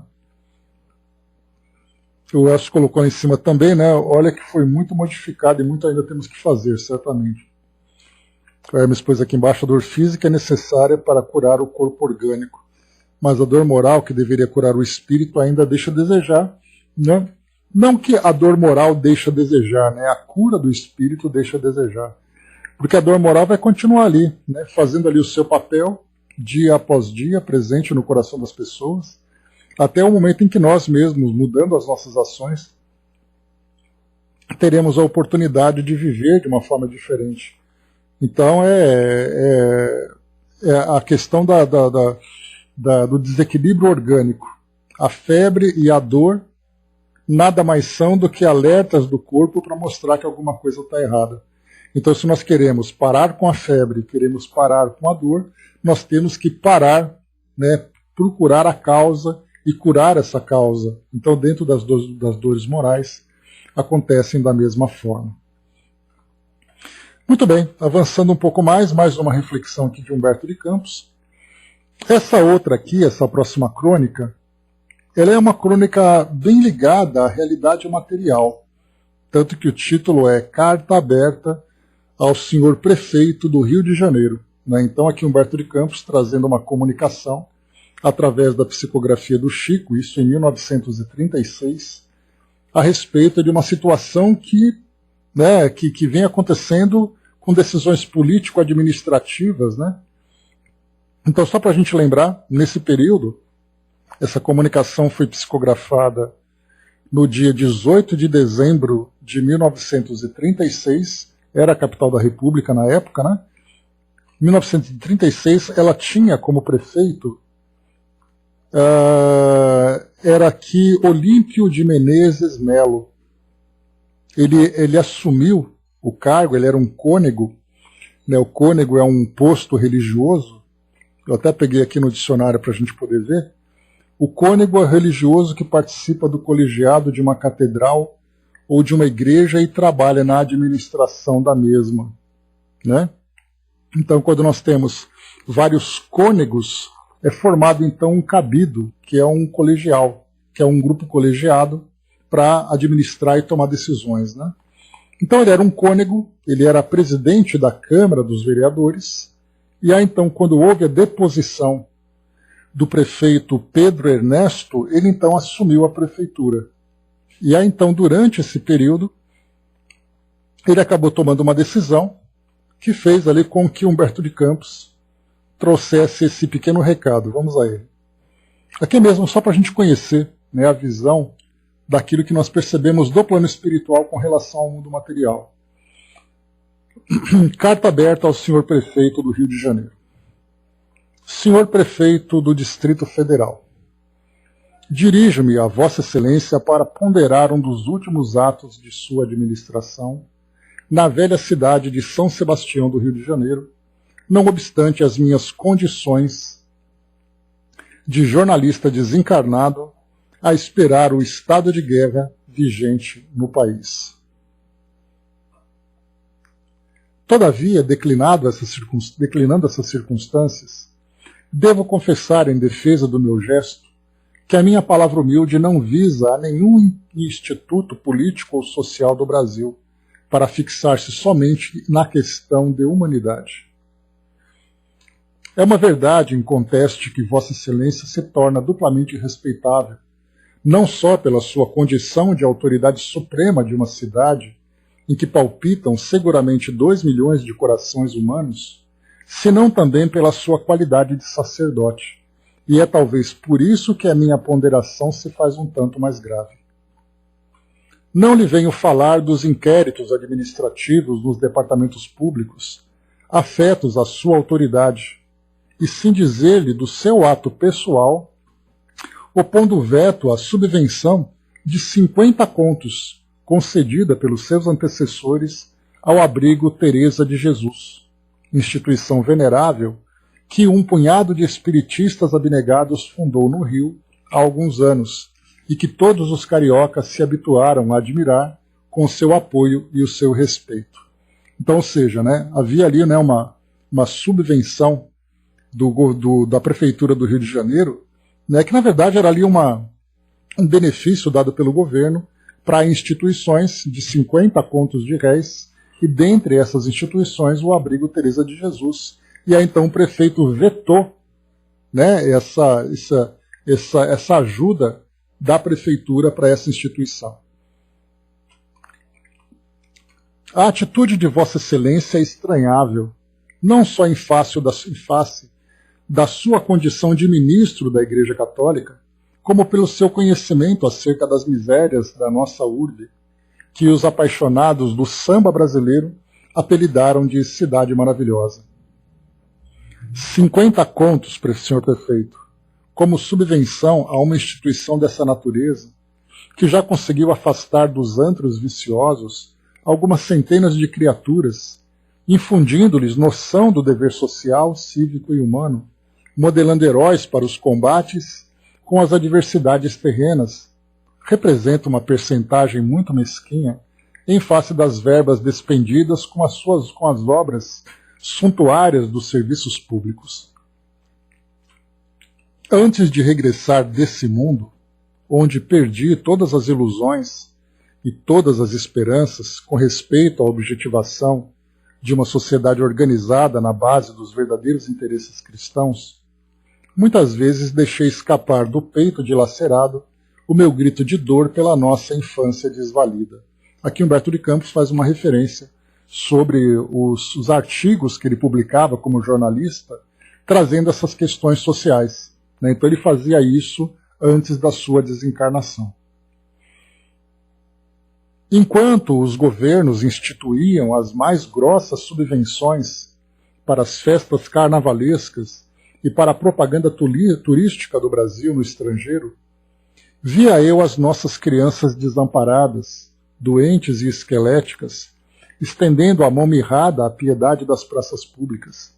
O Elcio colocou lá em cima também, né? Olha que foi muito modificado e muito ainda temos que fazer, certamente. O Hermes pôs aqui embaixo: a dor física é necessária para curar o corpo orgânico, mas a dor moral, que deveria curar o espírito, ainda deixa a desejar, né? Não que a dor moral deixa a desejar, né? A cura do espírito deixa a desejar. Porque a dor moral vai continuar ali, né? Fazendo ali o seu papel, dia após dia, presente no coração das pessoas, até o momento em que nós mesmos, mudando as nossas ações, teremos a oportunidade de viver de uma forma diferente. Então é a questão do desequilíbrio orgânico. A febre e a dor nada mais são do que alertas do corpo para mostrar que alguma coisa está errada. Então, se nós queremos parar com a febre, queremos parar com a dor, nós temos que parar, né, procurar a causa e curar essa causa. Então, dentro das dores morais, acontecem da mesma forma. Muito bem, avançando um pouco mais uma reflexão aqui de Humberto de Campos. Essa outra aqui, essa próxima crônica, ela é uma crônica bem ligada à realidade material, tanto que o título é Carta Aberta ao Senhor Prefeito do Rio de Janeiro. Né? Então aqui Humberto de Campos trazendo uma comunicação através da psicografia do Chico, isso em 1936, a respeito de uma situação que vem acontecendo com decisões político-administrativas, né? Então, só para a gente lembrar, nesse período, essa comunicação foi psicografada no dia 18 de dezembro de 1936, era a capital da República na época, né? Em 1936, ela tinha como prefeito, era aqui Olímpio de Menezes Melo. Ele assumiu o cargo, ele era um cônego, né? O cônego é um posto religioso, eu até peguei aqui no dicionário para a gente poder ver. O cônego é religioso que participa do colegiado de uma catedral ou de uma igreja e trabalha na administração da mesma, né? Então, quando nós temos vários cônegos, é formado então um cabido, que é um colegial, que é um grupo colegiado para administrar e tomar decisões, né? Então ele era um cônego, ele era presidente da Câmara dos Vereadores, e aí então, quando houve a deposição do prefeito Pedro Ernesto, ele então assumiu a prefeitura. E aí então, durante esse período, ele acabou tomando uma decisão que fez ali com que Humberto de Campos trouxesse esse pequeno recado. Vamos a ele. Aqui mesmo, só para a gente conhecer, né, a visão daquilo que nós percebemos do plano espiritual com relação ao mundo material. Carta aberta ao senhor prefeito do Rio de Janeiro. Senhor prefeito do Distrito Federal, dirijo-me a Vossa Excelência para ponderar um dos últimos atos de sua administração na velha cidade de São Sebastião do Rio de Janeiro, não obstante as minhas condições de jornalista desencarnado a esperar o estado de guerra vigente no país. Todavia, declinando essas circunstâncias, devo confessar em defesa do meu gesto que a minha palavra humilde não visa a nenhum instituto político ou social do Brasil para fixar-se somente na questão de humanidade. É uma verdade inconteste que Vossa Excelência se torna duplamente respeitável, não só pela sua condição de autoridade suprema de uma cidade, em que palpitam seguramente 2 milhões de corações humanos, senão também pela sua qualidade de sacerdote. E é talvez por isso que a minha ponderação se faz um tanto mais grave. Não lhe venho falar dos inquéritos administrativos nos departamentos públicos, afetos à sua autoridade, e sim dizer-lhe do seu ato pessoal, opondo veto à subvenção de 50 contos, concedida pelos seus antecessores ao abrigo Teresa de Jesus, instituição venerável que um punhado de espiritistas abnegados fundou no Rio há alguns anos e que todos os cariocas se habituaram a admirar com o seu apoio e o seu respeito. Então, ou seja, havia ali uma subvenção da Prefeitura do Rio de Janeiro, que na verdade era ali um benefício dado pelo governo para instituições de 50 contos de réis, e dentre essas instituições o abrigo Teresa de Jesus. E aí então o prefeito vetou essa ajuda da prefeitura para essa instituição. A atitude de Vossa Excelência é estranhável, não só em face da sua condição de ministro da Igreja Católica, como pelo seu conhecimento acerca das misérias da nossa urbe, que os apaixonados do samba brasileiro apelidaram de Cidade Maravilhosa. 50 contos, senhor prefeito, como subvenção a uma instituição dessa natureza, que já conseguiu afastar dos antros viciosos algumas centenas de criaturas, infundindo-lhes noção do dever social, cívico e humano, modelando heróis para os combates com as adversidades terrenas, representa uma percentagem muito mesquinha em face das verbas despendidas com as obras suntuárias dos serviços públicos. Antes de regressar desse mundo, onde perdi todas as ilusões e todas as esperanças com respeito à objetivação de uma sociedade organizada na base dos verdadeiros interesses cristãos, muitas vezes deixei escapar do peito dilacerado o meu grito de dor pela nossa infância desvalida. Aqui Humberto de Campos faz uma referência sobre os artigos que ele publicava como jornalista, trazendo essas questões sociais. Então ele fazia isso antes da sua desencarnação. Enquanto os governos instituíam as mais grossas subvenções para as festas carnavalescas e para a propaganda turística do Brasil no estrangeiro, via eu as nossas crianças desamparadas, doentes e esqueléticas, estendendo a mão mirrada à piedade das praças públicas.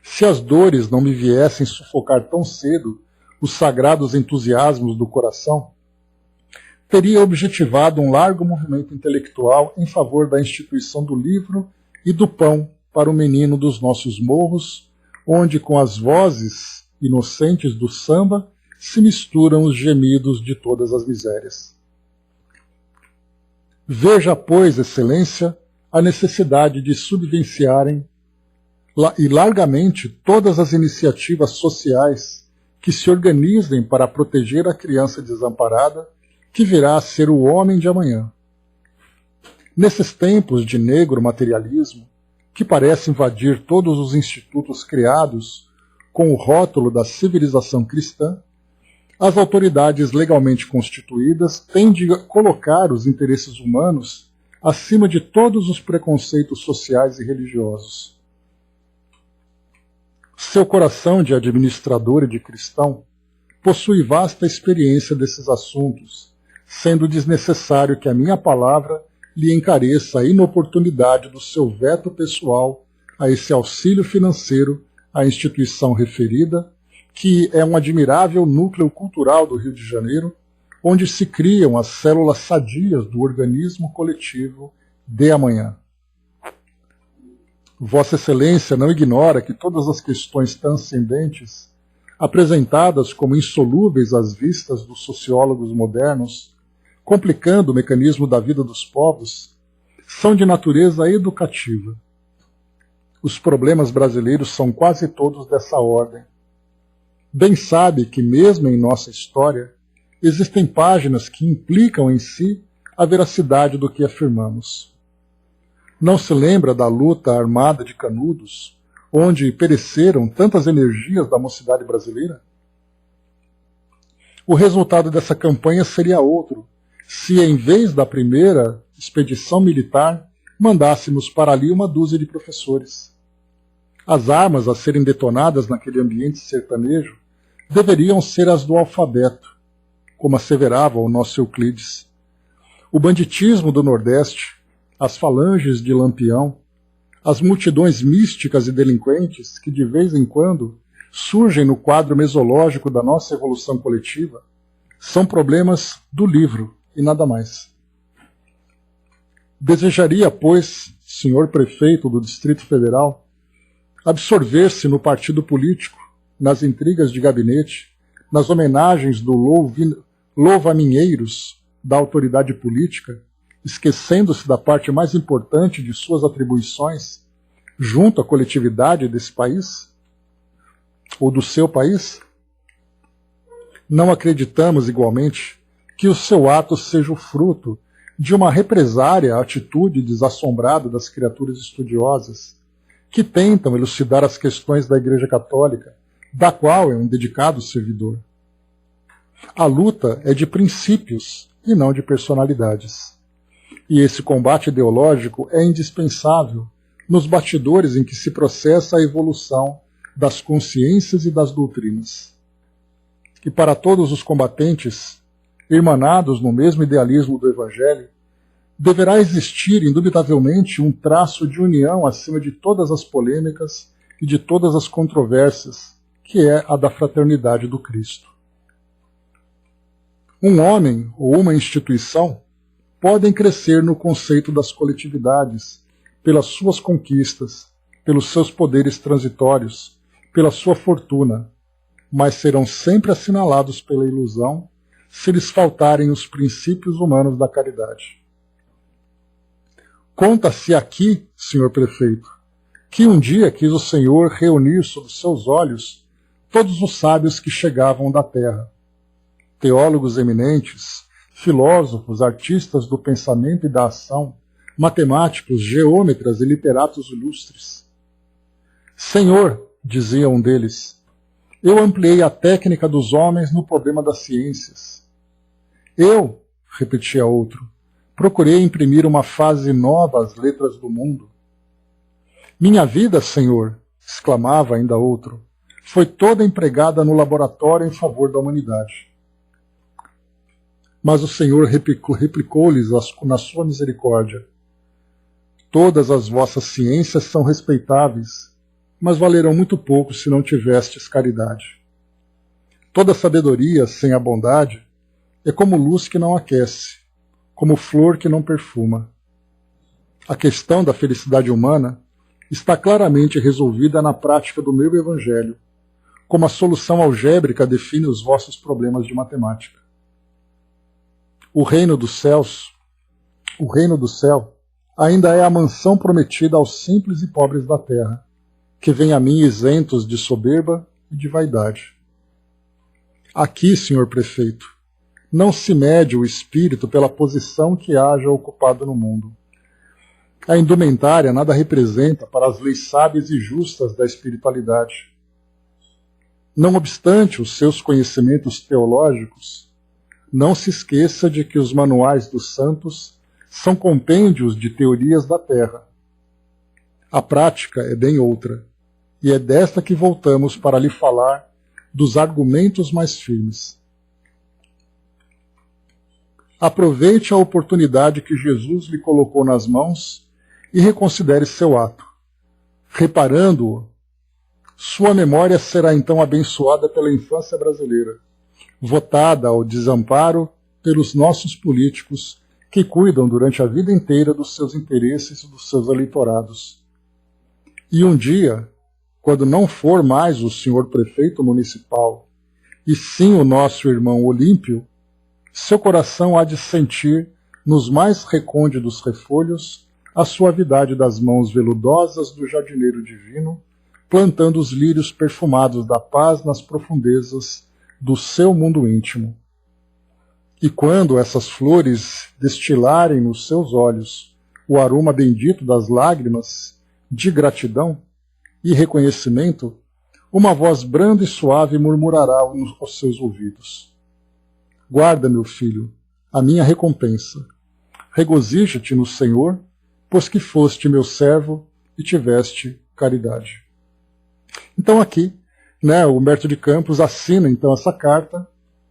Se as dores não me viessem sufocar tão cedo os sagrados entusiasmos do coração, teria objetivado um largo movimento intelectual em favor da instituição do livro e do pão para o menino dos nossos morros, onde com as vozes inocentes do samba se misturam os gemidos de todas as misérias. Veja, pois, Excelência, a necessidade de subvenciarem e largamente todas as iniciativas sociais que se organizem para proteger a criança desamparada, que virá a ser o homem de amanhã. Nesses tempos de negro materialismo, que parece invadir todos os institutos criados com o rótulo da civilização cristã, as autoridades legalmente constituídas têm de colocar os interesses humanos acima de todos os preconceitos sociais e religiosos. Seu coração de administrador e de cristão possui vasta experiência desses assuntos, sendo desnecessário que a minha palavra lhe encareça a inoportunidade do seu veto pessoal a esse auxílio financeiro à instituição referida, que é um admirável núcleo cultural do Rio de Janeiro, onde se criam as células sadias do organismo coletivo de amanhã. Vossa Excelência não ignora que todas as questões transcendentes, apresentadas como insolúveis às vistas dos sociólogos modernos, complicando o mecanismo da vida dos povos, são de natureza educativa. Os problemas brasileiros são quase todos dessa ordem. Bem sabe que, mesmo em nossa história, existem páginas que implicam em si a veracidade do que afirmamos. Não se lembra da luta armada de Canudos, onde pereceram tantas energias da mocidade brasileira? O resultado dessa campanha seria outro, se em vez da primeira expedição militar, mandássemos para ali uma dúzia de professores. As armas a serem detonadas naquele ambiente sertanejo deveriam ser as do alfabeto, como asseverava o nosso Euclides. O banditismo do Nordeste, as falanges de Lampião, as multidões místicas e delinquentes que de vez em quando surgem no quadro mesológico da nossa evolução coletiva, são problemas do livro e nada mais. Desejaria, pois, senhor prefeito do Distrito Federal, absorver-se no partido político, nas intrigas de gabinete, nas homenagens do louva-minheiros da autoridade política, esquecendo-se da parte mais importante de suas atribuições, junto à coletividade desse país? Ou do seu país? Não acreditamos, igualmente, que o seu ato seja o fruto de uma represária atitude desassombrada das criaturas estudiosas que tentam elucidar as questões da Igreja Católica, da qual é um dedicado servidor. A luta é de princípios e não de personalidades. E esse combate ideológico é indispensável nos bastidores em que se processa a evolução das consciências e das doutrinas. E para todos os combatentes, irmanados no mesmo idealismo do Evangelho, deverá existir, indubitavelmente, um traço de união acima de todas as polêmicas e de todas as controvérsias, que é a da fraternidade do Cristo. Um homem ou uma instituição podem crescer no conceito das coletividades, pelas suas conquistas, pelos seus poderes transitórios, pela sua fortuna, mas serão sempre assinalados pela ilusão se lhes faltarem os princípios humanos da caridade. Conta-se aqui, senhor prefeito, que um dia quis o Senhor reunir sob seus olhos todos os sábios que chegavam da terra, teólogos eminentes, filósofos, artistas do pensamento e da ação, matemáticos, geômetras e literatos ilustres. Senhor, dizia um deles, eu ampliei a técnica dos homens no problema das ciências. Eu, repetia outro, procurei imprimir uma fase nova às letras do mundo. Minha vida, Senhor, exclamava ainda outro, foi toda empregada no laboratório em favor da humanidade. Mas o Senhor replicou-lhes na sua misericórdia, todas as vossas ciências são respeitáveis, mas valerão muito pouco se não tivestes caridade. Toda sabedoria sem a bondade é como luz que não aquece, como flor que não perfuma. A questão da felicidade humana está claramente resolvida na prática do meu Evangelho, como a solução algébrica define os vossos problemas de matemática. O reino dos céus, o reino do céu, ainda é a mansão prometida aos simples e pobres da terra, que vêm a mim isentos de soberba e de vaidade. Aqui, senhor prefeito, não se mede o espírito pela posição que haja ocupado no mundo. A indumentária nada representa para as leis sábias e justas da espiritualidade. Não obstante os seus conhecimentos teológicos, não se esqueça de que os manuais dos santos são compêndios de teorias da terra. A prática é bem outra, e é desta que voltamos para lhe falar dos argumentos mais firmes. Aproveite a oportunidade que Jesus lhe colocou nas mãos e reconsidere seu ato. Reparando-o, sua memória será então abençoada pela infância brasileira, votada ao desamparo pelos nossos políticos que cuidam durante a vida inteira dos seus interesses e dos seus eleitorados. E um dia, quando não for mais o senhor prefeito municipal, e sim o nosso irmão Olímpio, seu coração há de sentir, nos mais recônditos refolhos, a suavidade das mãos veludosas do jardineiro divino, plantando os lírios perfumados da paz nas profundezas do seu mundo íntimo. E quando essas flores destilarem nos seus olhos o aroma bendito das lágrimas de gratidão e reconhecimento, uma voz branda e suave murmurará aos seus ouvidos: guarda, meu filho, a minha recompensa. Regozija-te no Senhor, pois que foste meu servo e tiveste caridade. Então aqui, o Humberto de Campos assina então essa carta,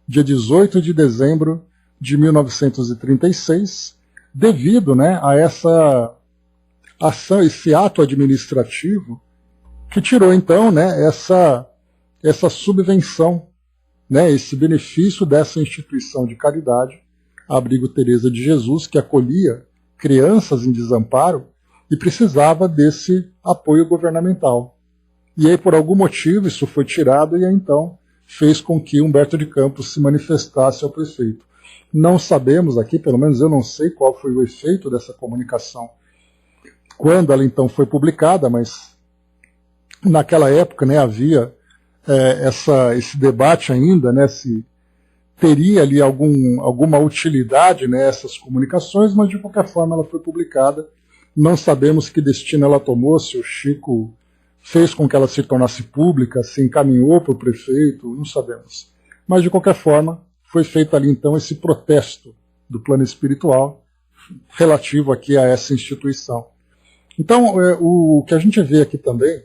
dia 18 de dezembro de 1936, devido a essa ação, esse ato administrativo que tirou então essa subvenção, esse benefício dessa instituição de caridade, Abrigo Teresa de Jesus, que acolhia crianças em desamparo e precisava desse apoio governamental. E aí, por algum motivo, isso foi tirado e aí, então fez com que Humberto de Campos se manifestasse ao prefeito. Não sabemos aqui, pelo menos eu não sei qual foi o efeito dessa comunicação quando ela então foi publicada, mas naquela época havia esse debate ainda, se teria ali alguma utilidade nessas comunicações, mas de qualquer forma ela foi publicada. Não sabemos que destino ela tomou, se o Chico fez com que ela se tornasse pública, se encaminhou para o prefeito, não sabemos. Mas de qualquer forma, foi feito ali então esse protesto do plano espiritual relativo aqui a essa instituição. Então, o que a gente vê aqui também,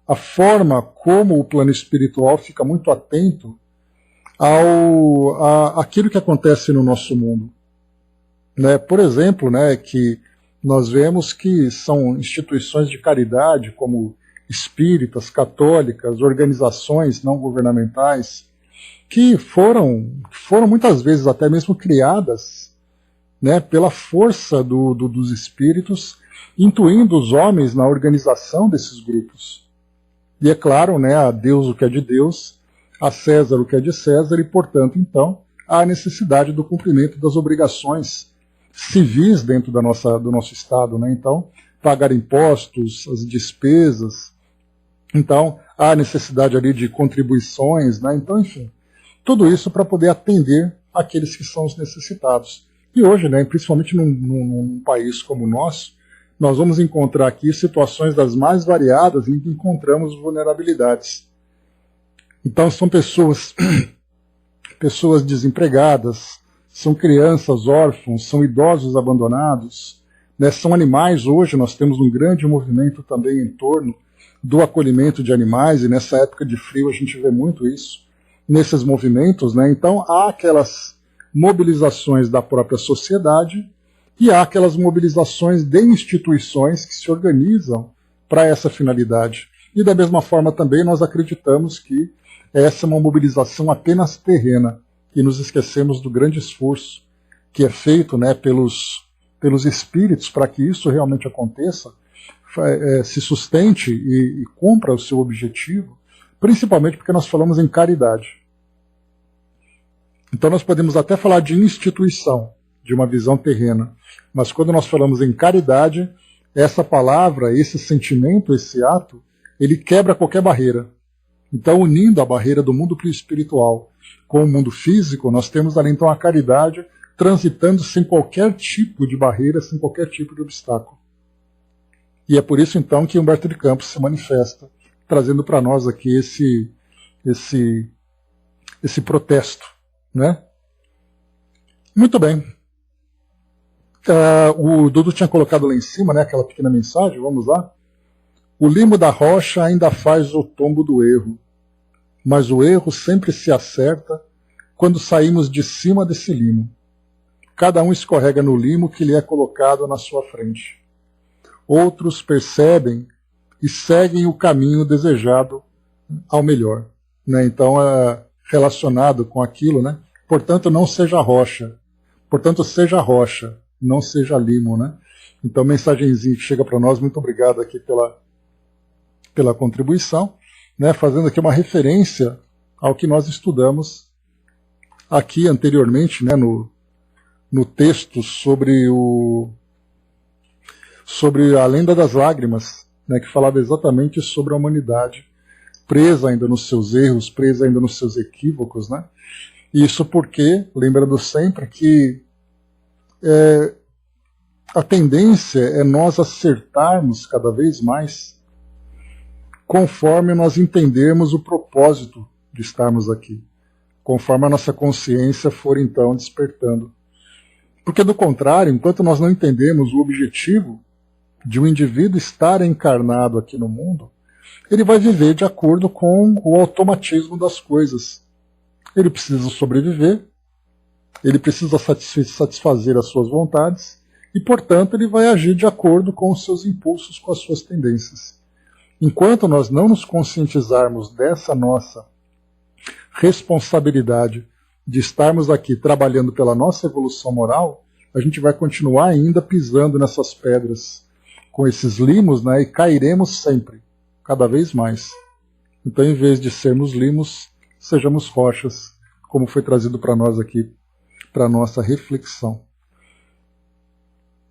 a forma como o plano espiritual fica muito atento àquilo que acontece no nosso mundo. Por exemplo, que nós vemos que são instituições de caridade, como espíritas, católicas, organizações não governamentais, que foram muitas vezes até mesmo criadas pela força dos espíritos, intuindo os homens na organização desses grupos. E é claro, a Deus o que é de Deus, a César o que é de César, e portanto, então, há a necessidade do cumprimento das obrigações civis dentro do nosso Estado. Então, pagar impostos, as despesas, então, há a necessidade ali de contribuições, então, enfim, tudo isso para poder atender aqueles que são os necessitados. E hoje, principalmente num país como o nosso, nós vamos encontrar aqui situações das mais variadas em que encontramos vulnerabilidades. Então são pessoas desempregadas, são crianças órfãos, são idosos abandonados, são animais. Hoje nós temos um grande movimento também em torno do acolhimento de animais, e nessa época de frio a gente vê muito isso, nesses movimentos. Então há aquelas mobilizações da própria sociedade e há aquelas mobilizações de instituições que se organizam para essa finalidade. E da mesma forma também nós acreditamos que essa é uma mobilização apenas terrena, e nos esquecemos do grande esforço que é feito pelos espíritos para que isso realmente aconteça, se sustente e cumpra o seu objetivo, principalmente porque nós falamos em caridade. Então nós podemos até falar de instituição, de uma visão terrena, mas quando nós falamos em caridade, essa palavra, esse sentimento, esse ato, ele quebra qualquer barreira. Então, unindo a barreira do mundo espiritual com o mundo físico, nós temos ali então a caridade transitando sem qualquer tipo de barreira, sem qualquer tipo de obstáculo. E é por isso então que Humberto de Campos se manifesta, trazendo para nós aqui esse protesto. Muito bem. O Dudu tinha colocado lá em cima, aquela pequena mensagem, vamos lá. O limo da rocha ainda faz o tombo do erro, mas o erro sempre se acerta quando saímos de cima desse limo. Cada um escorrega no limo que lhe é colocado na sua frente. Outros percebem e seguem o caminho desejado ao melhor. Então, relacionado com aquilo, Portanto, não seja rocha. Portanto, seja rocha, não seja limo, Então, mensagenzinha que chega para nós, muito obrigado aqui pela contribuição, né, fazendo aqui uma referência ao que nós estudamos aqui anteriormente, né, no texto sobre a Lenda das Lágrimas, né, que falava exatamente sobre a humanidade presa ainda nos seus erros, presa ainda nos seus equívocos, né? Isso porque, lembrando sempre que a tendência é nós acertarmos cada vez mais conforme nós entendermos o propósito de estarmos aqui, conforme a nossa consciência for então despertando. Porque do contrário, enquanto nós não entendemos o objetivo de um indivíduo estar encarnado aqui no mundo, ele vai viver de acordo com o automatismo das coisas. Ele precisa sobreviver, ele precisa satisfazer as suas vontades e, portanto, ele vai agir de acordo com os seus impulsos, com as suas tendências. Enquanto nós não nos conscientizarmos dessa nossa responsabilidade de estarmos aqui trabalhando pela nossa evolução moral, a gente vai continuar ainda pisando nessas pedras com esses limos, né, e cairemos sempre, cada vez mais. Então, em vez de sermos limos, sejamos rochas, como foi trazido para nós aqui, para a nossa reflexão.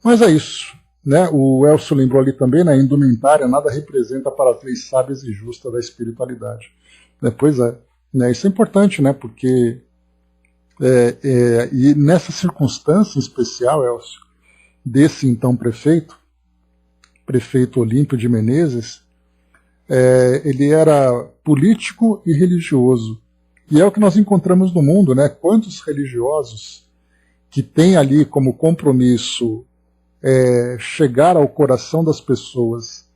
Mas é isso, né? O Elcio lembrou ali também, na indumentária, nada representa para as leis sábias e justas da espiritualidade. Pois é, né? Isso é importante, né? Porque e nessa circunstância especial, Elcio, desse então prefeito Olímpio de Menezes, ele era político e religioso. E é o que nós encontramos no mundo, né? Quantos religiosos que têm ali como compromisso chegar ao coração das pessoas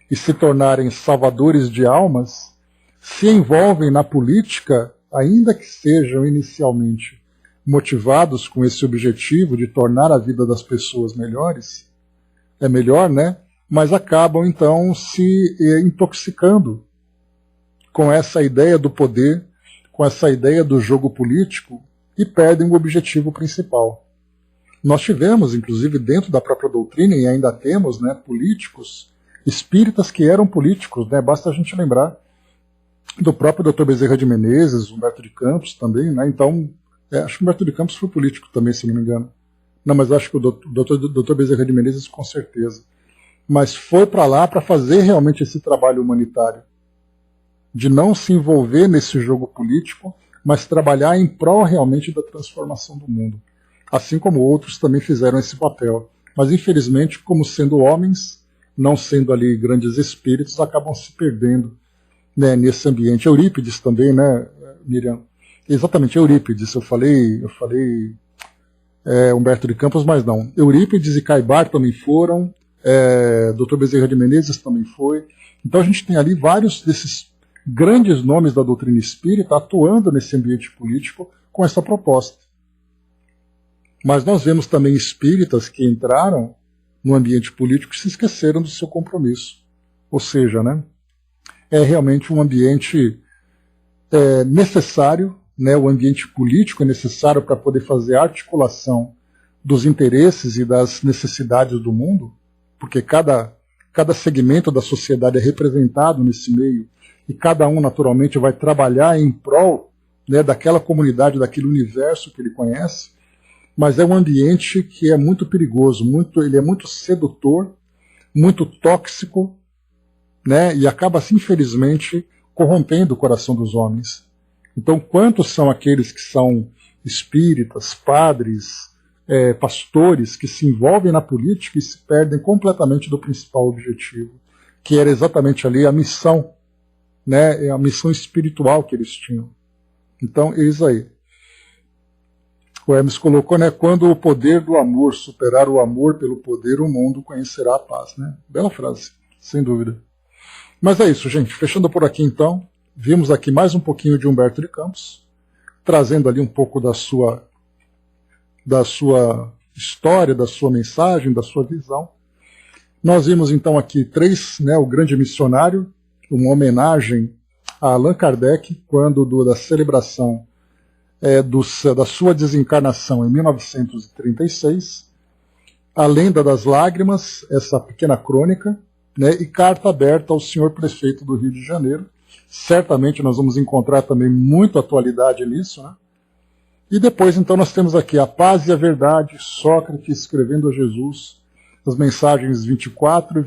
e se tornarem salvadores de almas, se envolvem na política, ainda que sejam inicialmente motivados com esse objetivo de tornar a vida das pessoas melhor, né? Mas acabam então se intoxicando com essa ideia do poder, com essa ideia do jogo político e perdem o objetivo principal. Nós tivemos, inclusive, dentro da própria doutrina, e ainda temos, né, políticos, espíritas que eram políticos, né? Basta a gente lembrar do próprio Dr. Bezerra de Menezes, Humberto de Campos também, né? Então, acho que Humberto de Campos foi político também, se não me engano. Não, mas acho que o Dr. Bezerra de Menezes com certeza. Mas foi para lá para fazer realmente esse trabalho humanitário, de não se envolver nesse jogo político, mas trabalhar em prol realmente da transformação do mundo. Assim como outros também fizeram esse papel. Mas, infelizmente, como sendo homens, não sendo ali grandes espíritos, acabam se perdendo, né, nesse ambiente. Eurípides também, né, Miriam? Exatamente, Eurípides. Eu falei Humberto de Campos, mas não. Eurípides e Caibar também foram, Dr. Bezerra de Menezes também foi. Então a gente tem ali vários desses grandes nomes da doutrina espírita atuando nesse ambiente político com essa proposta. Mas nós vemos também espíritas que entraram no ambiente político e se esqueceram do seu compromisso. Ou seja, né, é realmente um ambiente necessário, né, o ambiente político é necessário para poder fazer a articulação dos interesses e das necessidades do mundo, porque cada segmento da sociedade é representado nesse meio e cada um naturalmente vai trabalhar em prol, né, daquela comunidade, daquele universo que ele conhece. Mas é um ambiente que é muito perigoso, ele é muito sedutor, muito tóxico, né, e acaba, assim, infelizmente, corrompendo o coração dos homens. Então, quantos são aqueles que são espíritas, padres, pastores, que se envolvem na política e se perdem completamente do principal objetivo, que era exatamente ali a missão, né, a missão espiritual que eles tinham. Então, eis aí. O Hermes colocou, né, quando o poder do amor superar o amor pelo poder, o mundo conhecerá a paz, né? Bela frase, sem dúvida. Mas é isso, gente. Fechando por aqui, então, vimos aqui mais um pouquinho de Humberto de Campos, trazendo ali um pouco da sua história, da sua mensagem, da sua visão. Nós vimos, então, aqui três, né, o grande missionário, uma homenagem a Allan Kardec, quando da celebração da sua desencarnação em 1936, A Lenda das Lágrimas, essa pequena crônica, né, e Carta Aberta ao Senhor Prefeito do Rio de Janeiro. Certamente nós vamos encontrar também muita atualidade nisso, né? E depois, então, nós temos aqui A Paz e a Verdade, Sócrates escrevendo a Jesus, as mensagens 24 e